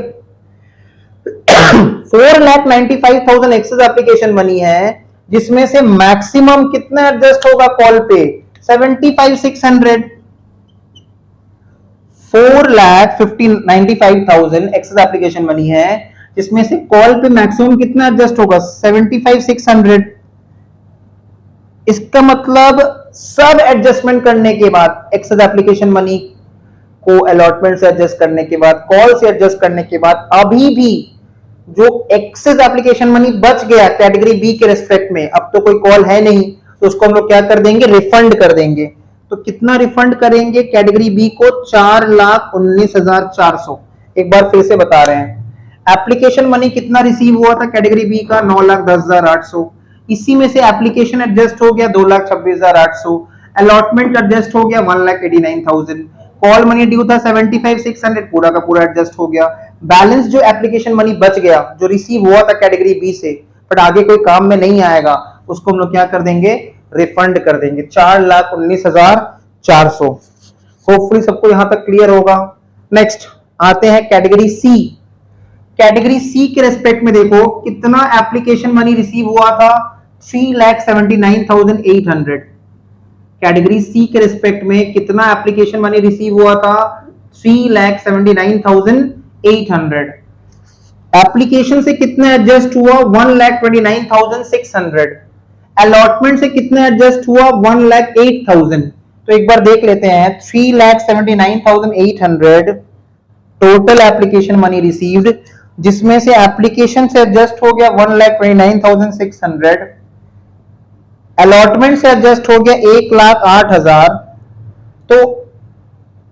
4,95,000 एक्सेस एप्लीकेशन मनी है, जिसमें से मैक्सिमम कितना एडजस्ट होगा कॉल पे, 75,600। 4,95,000 एक्सेस एप्लीकेशन मनी है, जिसमें से कॉल पे मैक्सिमम कितना एडजस्ट होगा, 75,600। इसका मतलब सब एडजस्टमेंट करने के बाद, एक्सेस एप्लीकेशन मनी को अलॉटमेंट से एडजस्ट करने के बाद, कॉल से एडजस्ट करने के बाद, अभी भी जो एक्सेस एप्लीकेशन मनी बच गया कैटेगरी बी के रेस्पेक्ट में, अब तो कोई कॉल है नहीं, तो उसको हम लोग क्या कर देंगे, रिफंड कर देंगे। तो कितना रिफंड करेंगे कैटेगरी बी को, 4,19,400। एक बार फिर से बता रहे हैं, एप्लीकेशन मनी कितना रिसीव हुआ था कैटेगरी बी का, 9,10,800। इसी में से एप्लीकेशन एडजस्ट हो गया 2,26,800, अलॉटमेंट एडजस्ट हो गया 1,89,000, कॉल मनी ड्यू था 75,600, पूरा का पूरा एडजस्ट हो गया। बैलेंस जो एप्लीकेशन मनी बच गया जो रिसीव हुआ था कैटेगरी बी से बट आगे कोई काम में नहीं आएगा, उसको हम लोग क्या कर देंगे, रिफंड कर देंगे, 4,19,400। होपफुली सबको यहां तक क्लियर होगा। नेक्स्ट आते हैं कैटेगरी सी। कैटेगरी सी के रेस्पेक्ट में देखो कितना एप्लीकेशन मनी रिसीव हुआ था, 3,79,800। कैटेगरी सी के रिस्पेक्ट में कितना एप्लीकेशन मनी रिसीव हुआ था, 3,79,800। एप्लीकेशन से कितना एडजस्ट हुआ, 1,29,600। अलॉटमेंट से कितना एडजस्ट हुआ, 1,08,000। तो एक बार देख लेते हैं, 3,79,800 टोटल एप्लीकेशन मनी रिसीव्ड, जिसमें से एप्लीकेशन से एडजस्ट हो गया 1,29,600, अलॉटमेंट से एडजस्ट हो गया 1,08,000, तो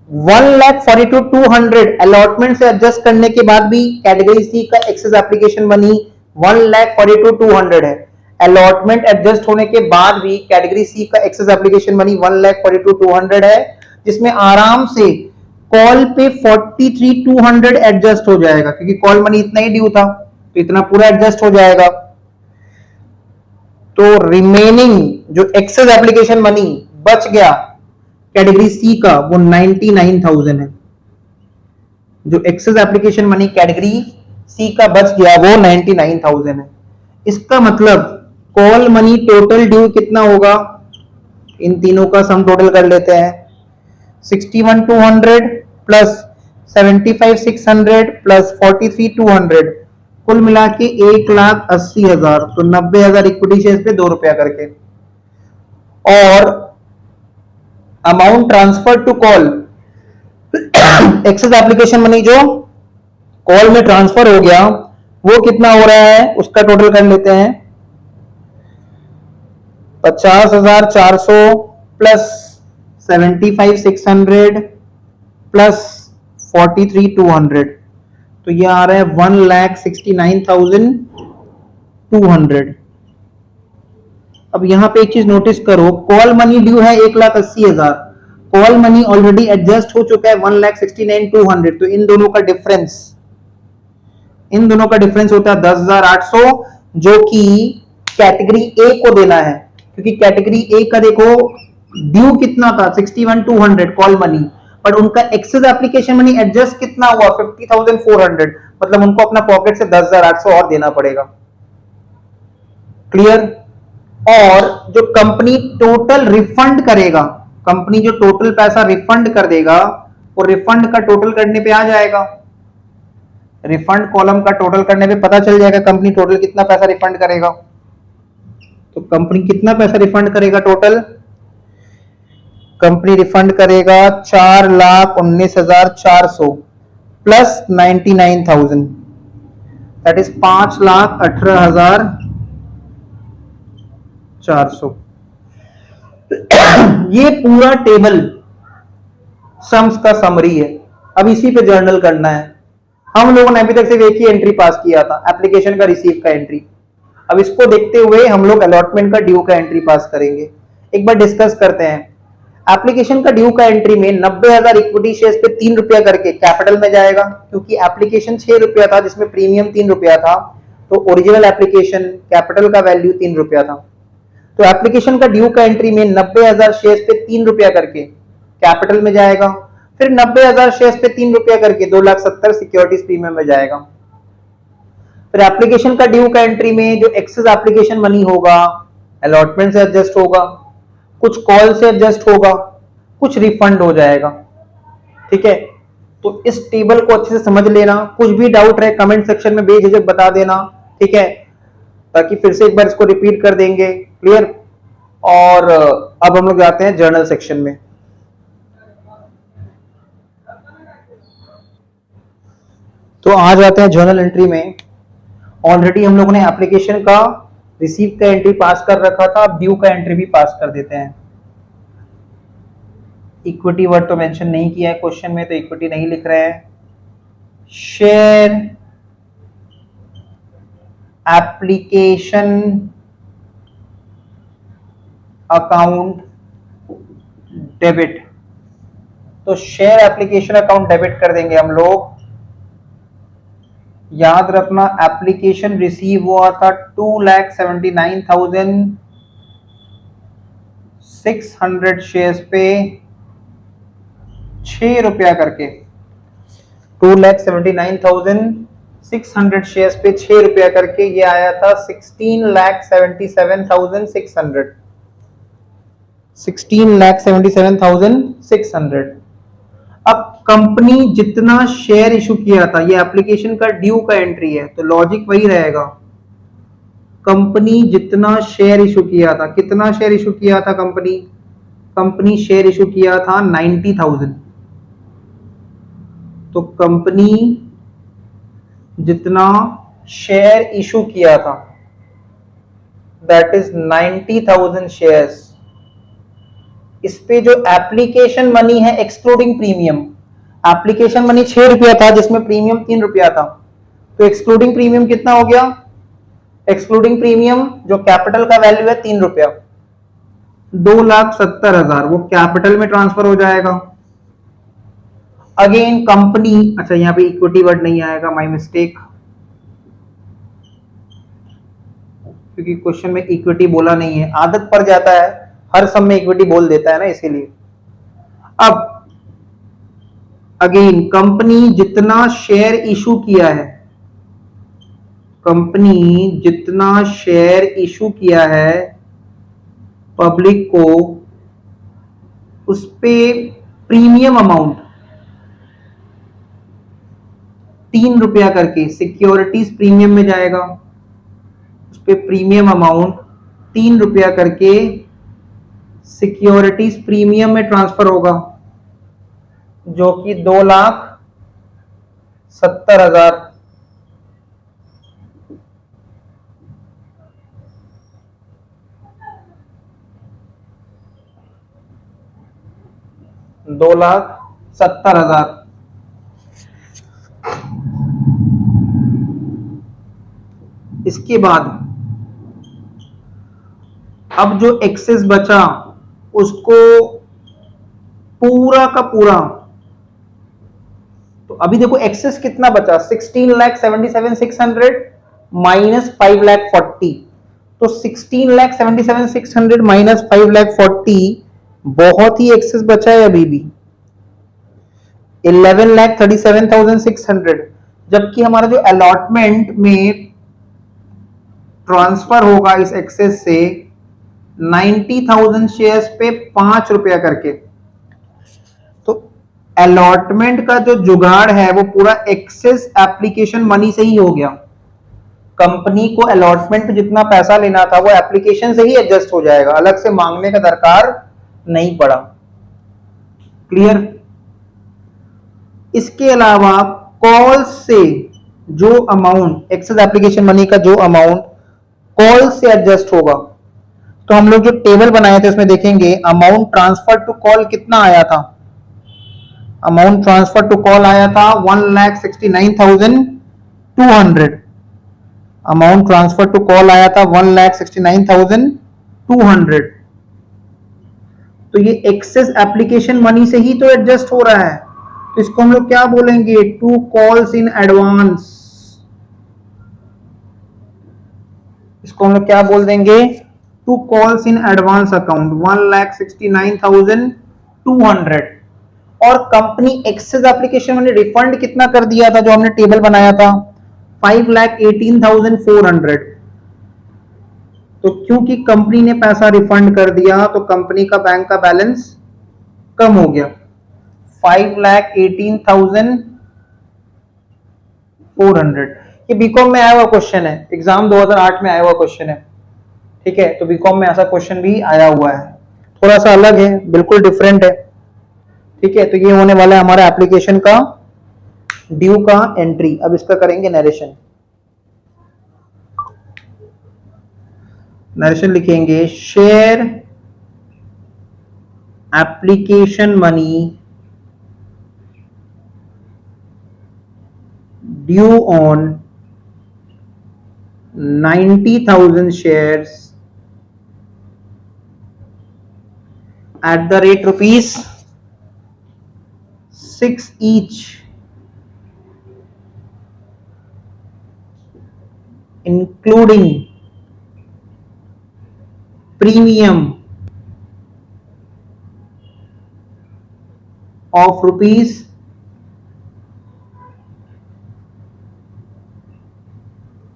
1,42,200 अलॉटमेंट से एडजस्ट करने के बाद भी कैटेगरी सी का एक्सेस एप्लीकेशन मनी 1,42,200 है। अलॉटमेंट एडजस्ट होने के बाद भी कैटेगरी सी का एक्सेस एप्लीकेशन मनी 1,42,200 है, जिसमें आराम से कॉल पे 43,200 एडजस्ट हो जाएगा, क्योंकि कॉल मनी इतना ही ड्यू था तो इतना पूरा एडजस्ट हो जाएगा। तो रिमेनिंग जो एक्सेस एप्लीकेशन मनी बच गया कैटेगरी सी का वो 99,000 है। जो excess application money category C का बच गया वो 99,000 है। इसका मतलब कॉल मनी टोटल ड्यू कितना होगा, इन तीनों का सम टोटल कर लेते हैं, 61,200 प्लस 75,600 प्लस 43,200, कुल मिला के 1,80,000। तो 90,000 इक्विटी शेयर पे 2 रुपया करके, और amount transfer to call, excess application money जो कॉल में ट्रांसफर हो गया वो कितना हो रहा है, उसका टोटल कर लेते हैं, 50,400 प्लस 75,600 प्लस 43,200, तो ये आ रहा है 1,69,200। अब यहां पे एक चीज नोटिस करो, कॉल मनी ड्यू है 1,80,000, कॉल मनी ऑलरेडी एडजस्ट हो चुका है 1,69,200, तो इन दोनों का डिफरेंस होता है 10,800, जो कि कैटेगरी ए को देना है, क्योंकि कैटेगरी ए का देखो ड्यू कितना था 61,200 कॉल मनी, पर उनका एक्सेस एप्लीकेशन मनी एडजस्ट कितना हुआ 50,400, मतलब उनको अपना पॉकेट से 10,800 और देना पड़ेगा। क्लियर। और जो कंपनी टोटल रिफंड करेगा, कंपनी जो टोटल पैसा रिफंड कर देगा वो रिफंड का टोटल करने पे आ जाएगा, रिफंड कॉलम का टोटल करने पे पता चल जाएगा कंपनी टोटल कितना पैसा रिफंड करेगा। तो कंपनी कितना पैसा रिफंड करेगा टोटल, कंपनी रिफंड करेगा 4,19,400 प्लस 99,000, दैट इज 5,18,400। ये पूरा टेबल सम्स का समरी है। अब इसी पे जर्नल करना है। हम लोगों ने अभी तक सिर्फ एक ही एंट्री पास किया था, एप्लीकेशन का रिसीव का एंट्री। अब इसको देखते हुए हम लोग अलॉटमेंट का ड्यू का एंट्री पास करेंगे। एक बार डिस्कस करते हैं। एप्लीकेशन का ड्यू का एंट्री में 90,000 इक्विटी शेयर्स पे 3 रुपया करके कैपिटल में जाएगा, क्योंकि एप्लीकेशन 6 रुपया था जिसमें प्रीमियम 3 रुपया था, तो ओरिजिनल एप्लीकेशन कैपिटल का वैल्यू 3 रुपया था। तो एप्लीकेशन का ड्यू का एंट्री में 90,000 शेयर्स पे 3 रुपया करके कैपिटल में जाएगा, फिर 90,000 शेयर्स पे 3 रुपया करके 2,70,000 सिक्योरिटीज प्रीमियम में जाएगा। फिर एप्लीकेशन का ड्यू का एंट्री में जो एक्सेस एप्लीकेशन मनी होगा अलॉटमेंट से एडजस्ट होगा, कुछ कॉल से एडजस्ट होगा, कुछ रिफंड हो जाएगा। ठीक है, तो इस टेबल को अच्छे से समझ लेना। कुछ भी डाउट रहे कमेंट सेक्शन में बेझिझक बता देना, ठीक है, ताकि फिर से एक बार इसको रिपीट कर देंगे। क्लियर। और अब हम लोग जाते हैं जर्नल सेक्शन में। तो आ जाते हैं जर्नल एंट्री में। ऑलरेडी हम लोगों ने एप्लीकेशन का रिसीव का एंट्री पास कर रखा था, अब ड्यू का एंट्री भी पास कर देते हैं। इक्विटी वर्ड तो मेंशन नहीं किया है क्वेश्चन में, तो इक्विटी नहीं लिख रहे हैं। शेयर एप्लीकेशन अकाउंट डेबिट, तो शेयर एप्लीकेशन अकाउंट डेबिट कर देंगे हम लोग। याद रखना एप्लीकेशन रिसीव हुआ था 2,79,600 शेयर्स पे 6 रुपया करके। 2,79,600 शेयर्स पे 6 रुपया करके ये आया था 16,77,600। 16,77,600। अब कंपनी जितना शेयर इशू किया था, ये एप्लीकेशन का ड्यू का एंट्री है, तो लॉजिक वही रहेगा। कंपनी जितना शेयर इशू किया था, कितना शेयर इशू किया था कंपनी शेयर इशू किया था 90,000। तो कंपनी जितना शेयर इशू किया था दैट इज 90,000 शेयर्स। इस पे जो एप्लीकेशन मनी है एक्सक्लूडिंग प्रीमियम, एप्लीकेशन मनी 6 रुपया था जिसमें प्रीमियम 3 रुपया था, तो एक्सक्लूडिंग प्रीमियम कितना हो गया? एक्सक्लूडिंग प्रीमियम जो कैपिटल का वैल्यू है 3 रुपया, 2,70,000 वो कैपिटल में ट्रांसफर हो जाएगा। अगेन कंपनी, अच्छा यहां पे इक्विटी वर्ड नहीं आएगा, माय मिस्टेक, क्योंकि क्वेश्चन में इक्विटी बोला नहीं है, आदत पड़ जाता है हर सब में इक्विटी बोल देता है ना, इसीलिए। अब अगेन कंपनी जितना शेयर इशू किया है, कंपनी जितना शेयर इशू किया है पब्लिक को, उस पे प्रीमियम अमाउंट 3 रुपया करके सिक्योरिटीज प्रीमियम में जाएगा, उस पे प्रीमियम अमाउंट 3 रुपया करके सिक्योरिटीज प्रीमियम में ट्रांसफर होगा, जो कि 2,70,000। $2,70,000। इसके बाद अब जो एक्सेस बचा उसको पूरा का पूरा, तो अभी देखो एक्सेस कितना बचा, 16,77,600 माइनस 5,40,000, तो 16,77,600 माइनस 5,40,000 बहुत ही एक्सेस बचा है अभी भी 11,37,600, जबकि हमारा जो अलॉटमेंट में ट्रांसफर होगा इस एक्सेस से 90,000 शेयर्स पे 5 रुपया करके। तो अलॉटमेंट का जो जुगाड़ है वो पूरा एक्सेस एप्लीकेशन मनी से ही हो गया। कंपनी को अलॉटमेंट जितना पैसा लेना था वो एप्लीकेशन से ही एडजस्ट हो जाएगा, अलग से मांगने का दरकार नहीं पड़ा। क्लियर? इसके अलावा कॉल से जो अमाउंट, एक्सेस एप्लीकेशन मनी का जो अमाउंट कॉल से एडजस्ट होगा, तो हम लोग जो टेबल बनाए थे उसमें देखेंगे अमाउंट ट्रांसफर टू कॉल कितना आया था। अमाउंट ट्रांसफर टू कॉल आया था 1,69,200। अमाउंट ट्रांसफर टू कॉल आया था 1,69,200। तो ये एक्सेस एप्लीकेशन मनी से ही तो एडजस्ट हो रहा है, तो इसको हम लोग क्या बोलेंगे? To calls in advance. इसको हम लोग क्या बोल देंगे? To calls in advance account 1,69,200। और company excess application money refund कितना कर दिया था जो हमने टेबल बनाया था? 5,18,400। तो क्योंकि कंपनी ने पैसा रिफंड कर दिया तो कंपनी का बैंक का बैलेंस कम हो गया, 5,18,400। ये बीकॉम में आया हुआ क्वेश्चन है, एग्जाम 2008 में आया हुआ क्वेश्चन है, ठीक है? तो बीकॉम में ऐसा क्वेश्चन भी आया हुआ है, थोड़ा सा अलग है, बिल्कुल डिफरेंट है, ठीक है? तो ये होने वाला है हमारा एप्लीकेशन का ड्यू का एंट्री। अब इसका करेंगे नरेशन। नरेशन लिखेंगे share application money due on 90,000 shares at the rate rupees 6 each, including premium of rupees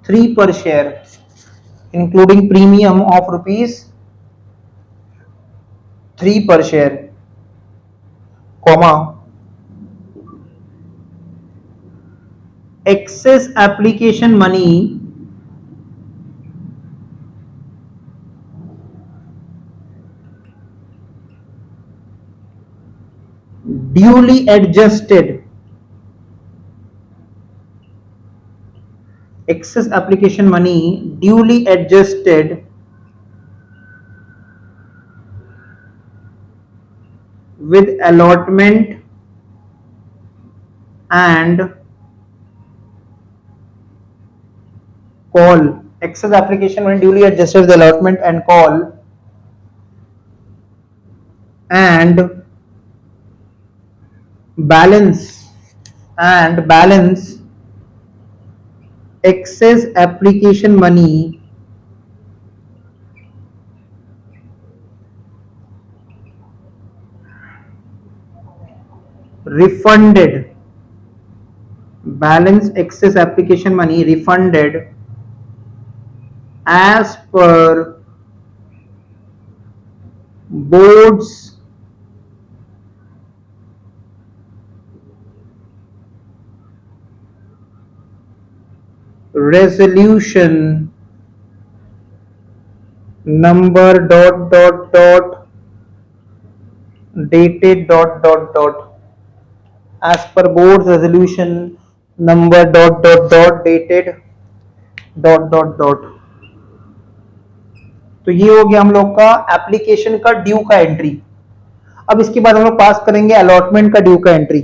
3 per share, including premium of rupees 3 per share, comma, excess application money duly adjusted, excess application money duly adjusted with allotment and call, excess application money duly adjusted with allotment and call, and balance excess application money refunded, balance excess application money refunded as per board's resolution number dated as per board's resolution number dated . तो ये हो गया हम लोग का application का due का entry. अब इसके बाद हम लोग पास करेंगे अलॉटमेंट का ड्यू का एंट्री।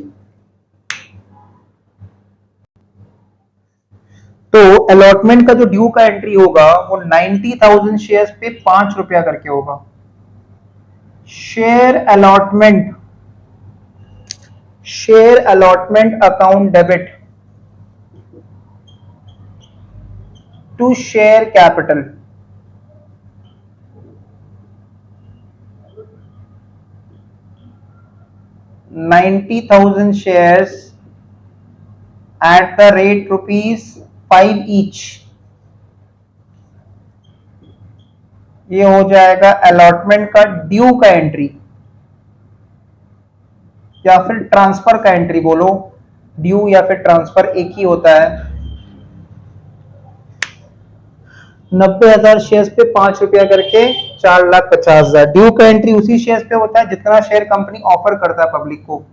तो अलॉटमेंट का जो ड्यू का एंट्री होगा वो 90,000 शेयर्स पे 5 रुपया करके होगा। Share allotment account debit to share capital, $90,000 shares at the rate ₹5 each, ये हो जाएगा अलॉटमेंट का ड्यू का एंट्री या फिर ट्रांसफर का एंट्री बोलो, ड्यू या फिर ट्रांसफर एक ही होता है। 90,000 शेयर्स पे 5 रुपया करके 4,50,000। ड्यू का एंट्री उसी शेयर्स पे होता है जितना शेयर कंपनी ऑफर करता है पब्लिक को।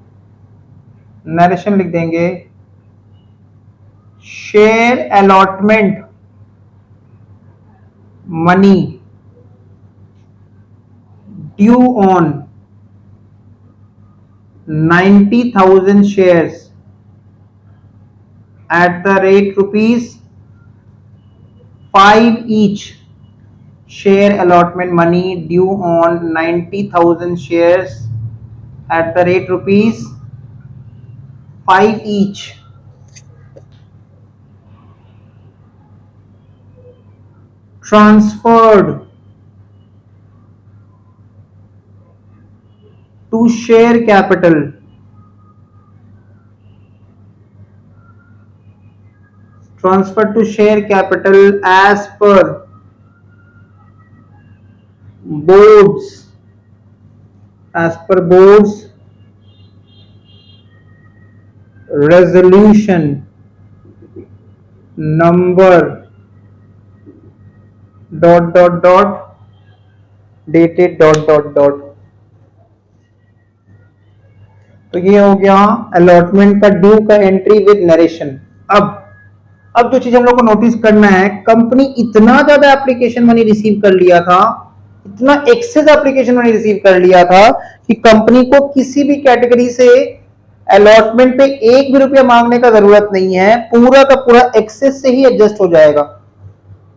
नरेशन लिख देंगे, share allotment money due on 90,000 shares at the rate ₹5 each, share allotment money due on 90,000 shares at the rate ₹5 each, transferred to share capital, as per board's resolution number dated . तो ये हो गया allotment का due का entry with narration. अब जो चीज हम लोग को नोटिस करना है, कंपनी इतना ज्यादा एप्लीकेशन मनी रिसीव कर लिया था, इतना एक्सेस एप्लीकेशन मनी रिसीव कर लिया था कि कंपनी को किसी भी कैटेगरी से अलॉटमेंट पे एक भी रुपया मांगने का जरूरत नहीं है, पूरा का पूरा एक्सेस से ही एडजस्ट हो जाएगा।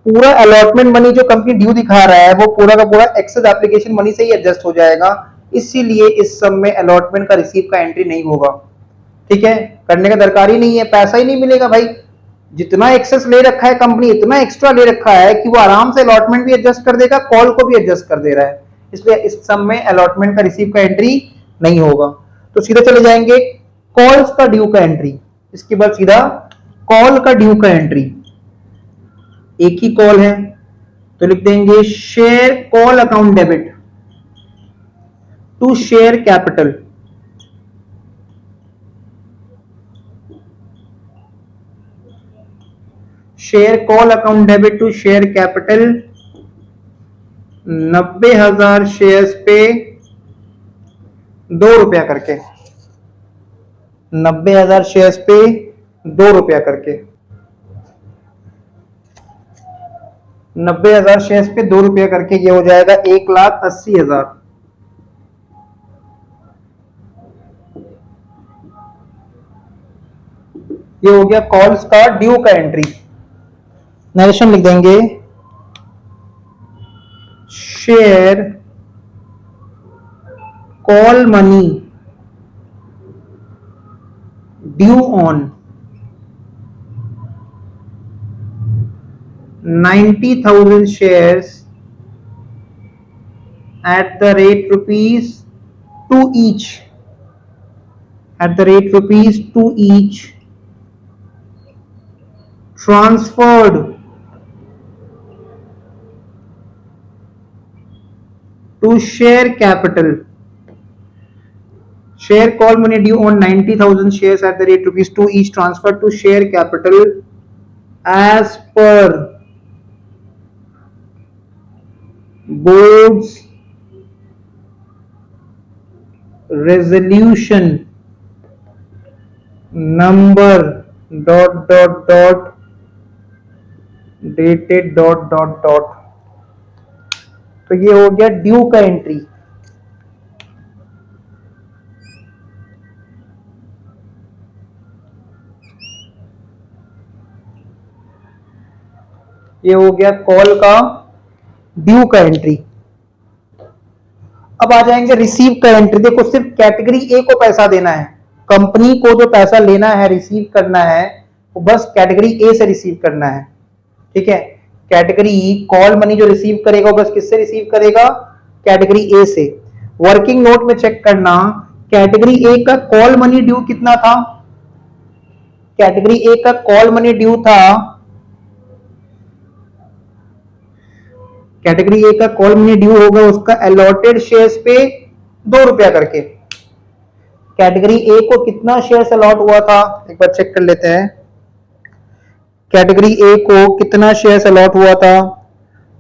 पूरा अलॉटमेंट मनी जो कंपनी ड्यू दिखा रहा है वो पूरा का पूरा एक्सेस एप्लीकेशन मनी से ही एडजस्ट हो जाएगा, इसीलिए इस सब में अलॉटमेंट का रिसीव का एंट्री नहीं होगा। ठीक है, करने का दरकार ही नहीं है, पैसा ही नहीं मिलेगा भाई। जितना एक्सेस ले रखा है कंपनी, इतना एक्स्ट्रा ले रखा है कि वो आराम से अलॉटमेंट भी एडजस्ट कर देगा, कॉल को भी एडजस्ट कर दे रहा है, इसलिए इस सम में अलॉटमेंट का रिसीव का एंट्री नहीं होगा। तो सीधा चले जाएंगे कॉल्स का ड्यू का एंट्री। इसके बाद सीधा कॉल का ड्यू का एंट्री, एक ही कॉल है तो लिख देंगे share call account debit to share capital, share call account debit to share capital 90,000 shares पे 2 रुपया करके, 90,000 शेयर्स पे 2 रुपया करके, 90,000 शेयर्स पे 2 रुपया करके, ये हो जाएगा 1,80,000। ये हो गया कॉल्स का ड्यू का एंट्री। नरेशन लिख देंगे share call money due on 90,000 shares at the rate ₹2 each, at the rate ₹2 each, transferred to share capital, share call money due on 90,000 shares at the rate ₹2 each, transferred to share capital as per board's resolution number ... dated ... तो ये हो गया due का entry. ये हो गया call का due का एंट्री। अब आ जाएंगे रिसीव का एंट्री। देखो सिर्फ कैटेगरी ए को पैसा देना है, कंपनी को जो पैसा लेना है रिसीव करना है वो बस कैटेगरी ए से रिसीव करना है, ठीक है। कैटेगरी कॉल मनी जो रिसीव करेगा वो बस किससे रिसीव करेगा, कैटेगरी ए से। वर्किंग नोट में चेक करना कैटेगरी ए का कॉल मनी ड्यू कितना था, कैटेगरी ए का कॉल मनी ड्यू था, कैटेगरी ए का कॉल मनी ड्यू होगा उसका अलॉटेड शेयर्स पे 2 रुपया करके। कैटेगरी ए को कितना शेयर्स अलॉट हुआ था एक बार चेक कर लेते हैं। कैटेगरी ए को कितना शेयर्स अलॉट हुआ था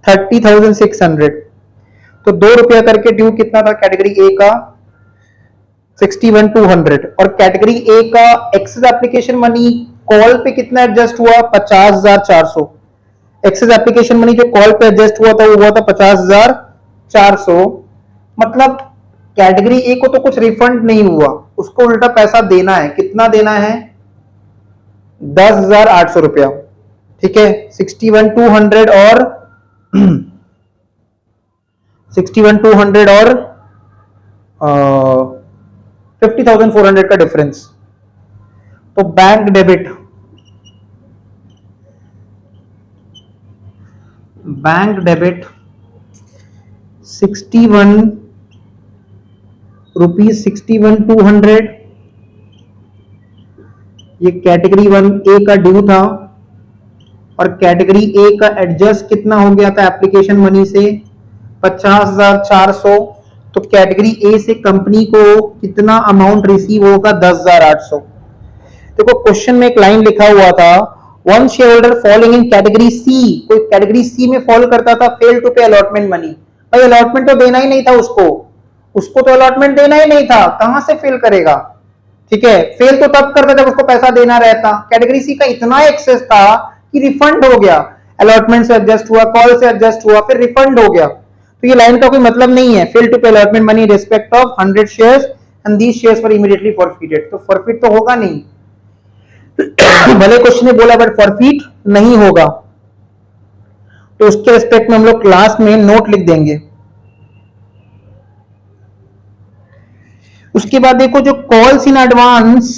30,600, तो 2 रुपया करके ड्यू कितना था कैटेगरी ए का 61,200। और कैटेगरी ए का एक्सेस एप्लीकेशन मनी कॉल पे कितना एडजस्ट हुआ 50,400। एक्सेस एप्लीकेशन मनी जो कॉल पे एडजस्ट हुआ था वो हुआ था 50,400। मतलब कैटेगरी ए को तो कुछ रिफंड नहीं हुआ, उसको उल्टा पैसा देना है। कितना देना है 10,800 रुपया, ठीक है। 61,200 और 61,200 और 50,400 का डिफरेंस। तो बैंक डेबिट, बैंक डेबिट 61,200, ये कैटेगरी 1A का ड्यू था। और कैटेगरी ए का एडजस्ट कितना हो गया था एप्लीकेशन मनी से 50,400। तो कैटेगरी ए से कंपनी को कितना अमाउंट रिसीव होगा 10,800। देखो क्वेश्चन में एक लाइन लिखा हुआ था one share holder following in category C, कोई कैटेगरी सी में फॉल करता था fail to pay allotment money. भाई अलॉटमेंट तो देना ही नहीं था उसको, उसको तो अलॉटमेंट देना ही नहीं था, कहां से फेल करेगा, ठीक है। फेल तो तब करता जब उसको पैसा देना रहता। कैटेगरी सी का इतना एक्सेस था कि रिफंड हो गया, अलॉटमेंट से एडजस्ट हुआ, कॉल से एडजस्ट हुआ, फिर रिफंड हो गया। तो ये लाइन का कोई मतलब नहीं है। Fail to pay allotment money respect of 100 shares and these shares were immediately forfeited, तो फॉरफिट तो होगा नहीं। भले क्वेश्चन ने बोला बट फॉरफिट नहीं होगा, तो उसके रिस्पेक्ट में हम लोग क्लास में नोट लिख देंगे। उसके बाद देखो जो कॉल्स इन एडवांस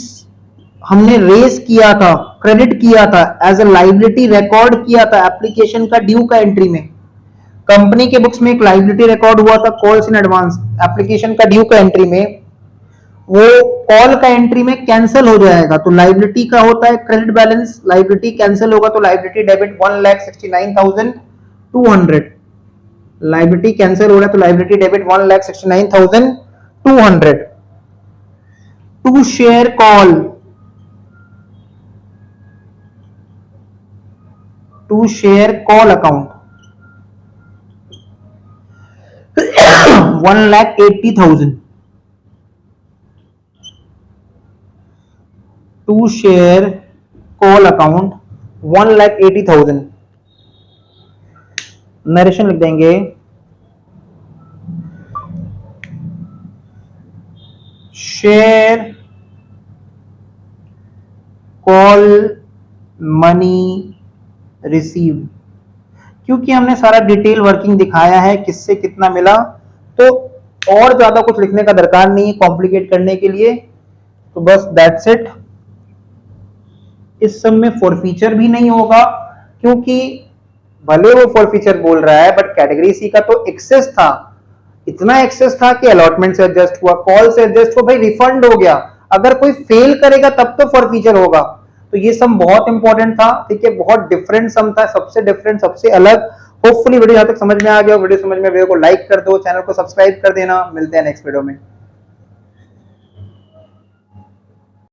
हमने रेस किया था, क्रेडिट किया था, एज अ लाइबिलिटी रिकॉर्ड किया था एप्लीकेशन का ड्यू का एंट्री में। कंपनी के बुक्स में एक लाइबिलिटी रिकॉर्ड हुआ था कॉल्स इन एडवांस, एप्लीकेशन का ड्यू का एंट्री में, वो कॉल का एंट्री में कैंसिल हो जाएगा। तो लाइबिलिटी का होता है क्रेडिट बैलेंस, लाइबिलिटी कैंसिल होगा तो लाइबिलिटी डेबिट 1,69,200, लाइबिलिटी कैंसिल हो रहा है तो liability debit 1,69,200। To share call, to share call account 1,80,000, to share call account 1,80,000। Narration लिख देंगे, शेयर कॉल मनी रिसीव्ड। क्योंकि हमने सारा डिटेल वर्किंग दिखाया है किससे कितना मिला, तो और ज्यादा कुछ लिखने का दरकार नहीं है कॉम्प्लिकेट करने के लिए। तो बस दैट्स इट। इस सब में फॉरफीचर भी नहीं होगा, क्योंकि भले वो फॉरफीचर बोल रहा है बट कैटेगरी सी का तो एक्सेस था, इतना एक्सेस था कि अलॉटमेंट से एडजस्ट हुआ, कॉल से एडजस्ट हुआ, भाई रिफंड हो गया। अगर कोई फेल करेगा तब तो फॉरफीचर होगा। तो ये सम बहुत इंपॉर्टेंट था, ठीक है, बहुत डिफरेंट सम था, सबसे डिफरेंट, सबसे अलग। होपफुली वीडियो यहां तक समझ में आ गया। वीडियो समझ में वीडियो को लाइक कर दो, चैनल को सब्सक्राइब कर देना। मिलते हैं नेक्स्ट वीडियो में।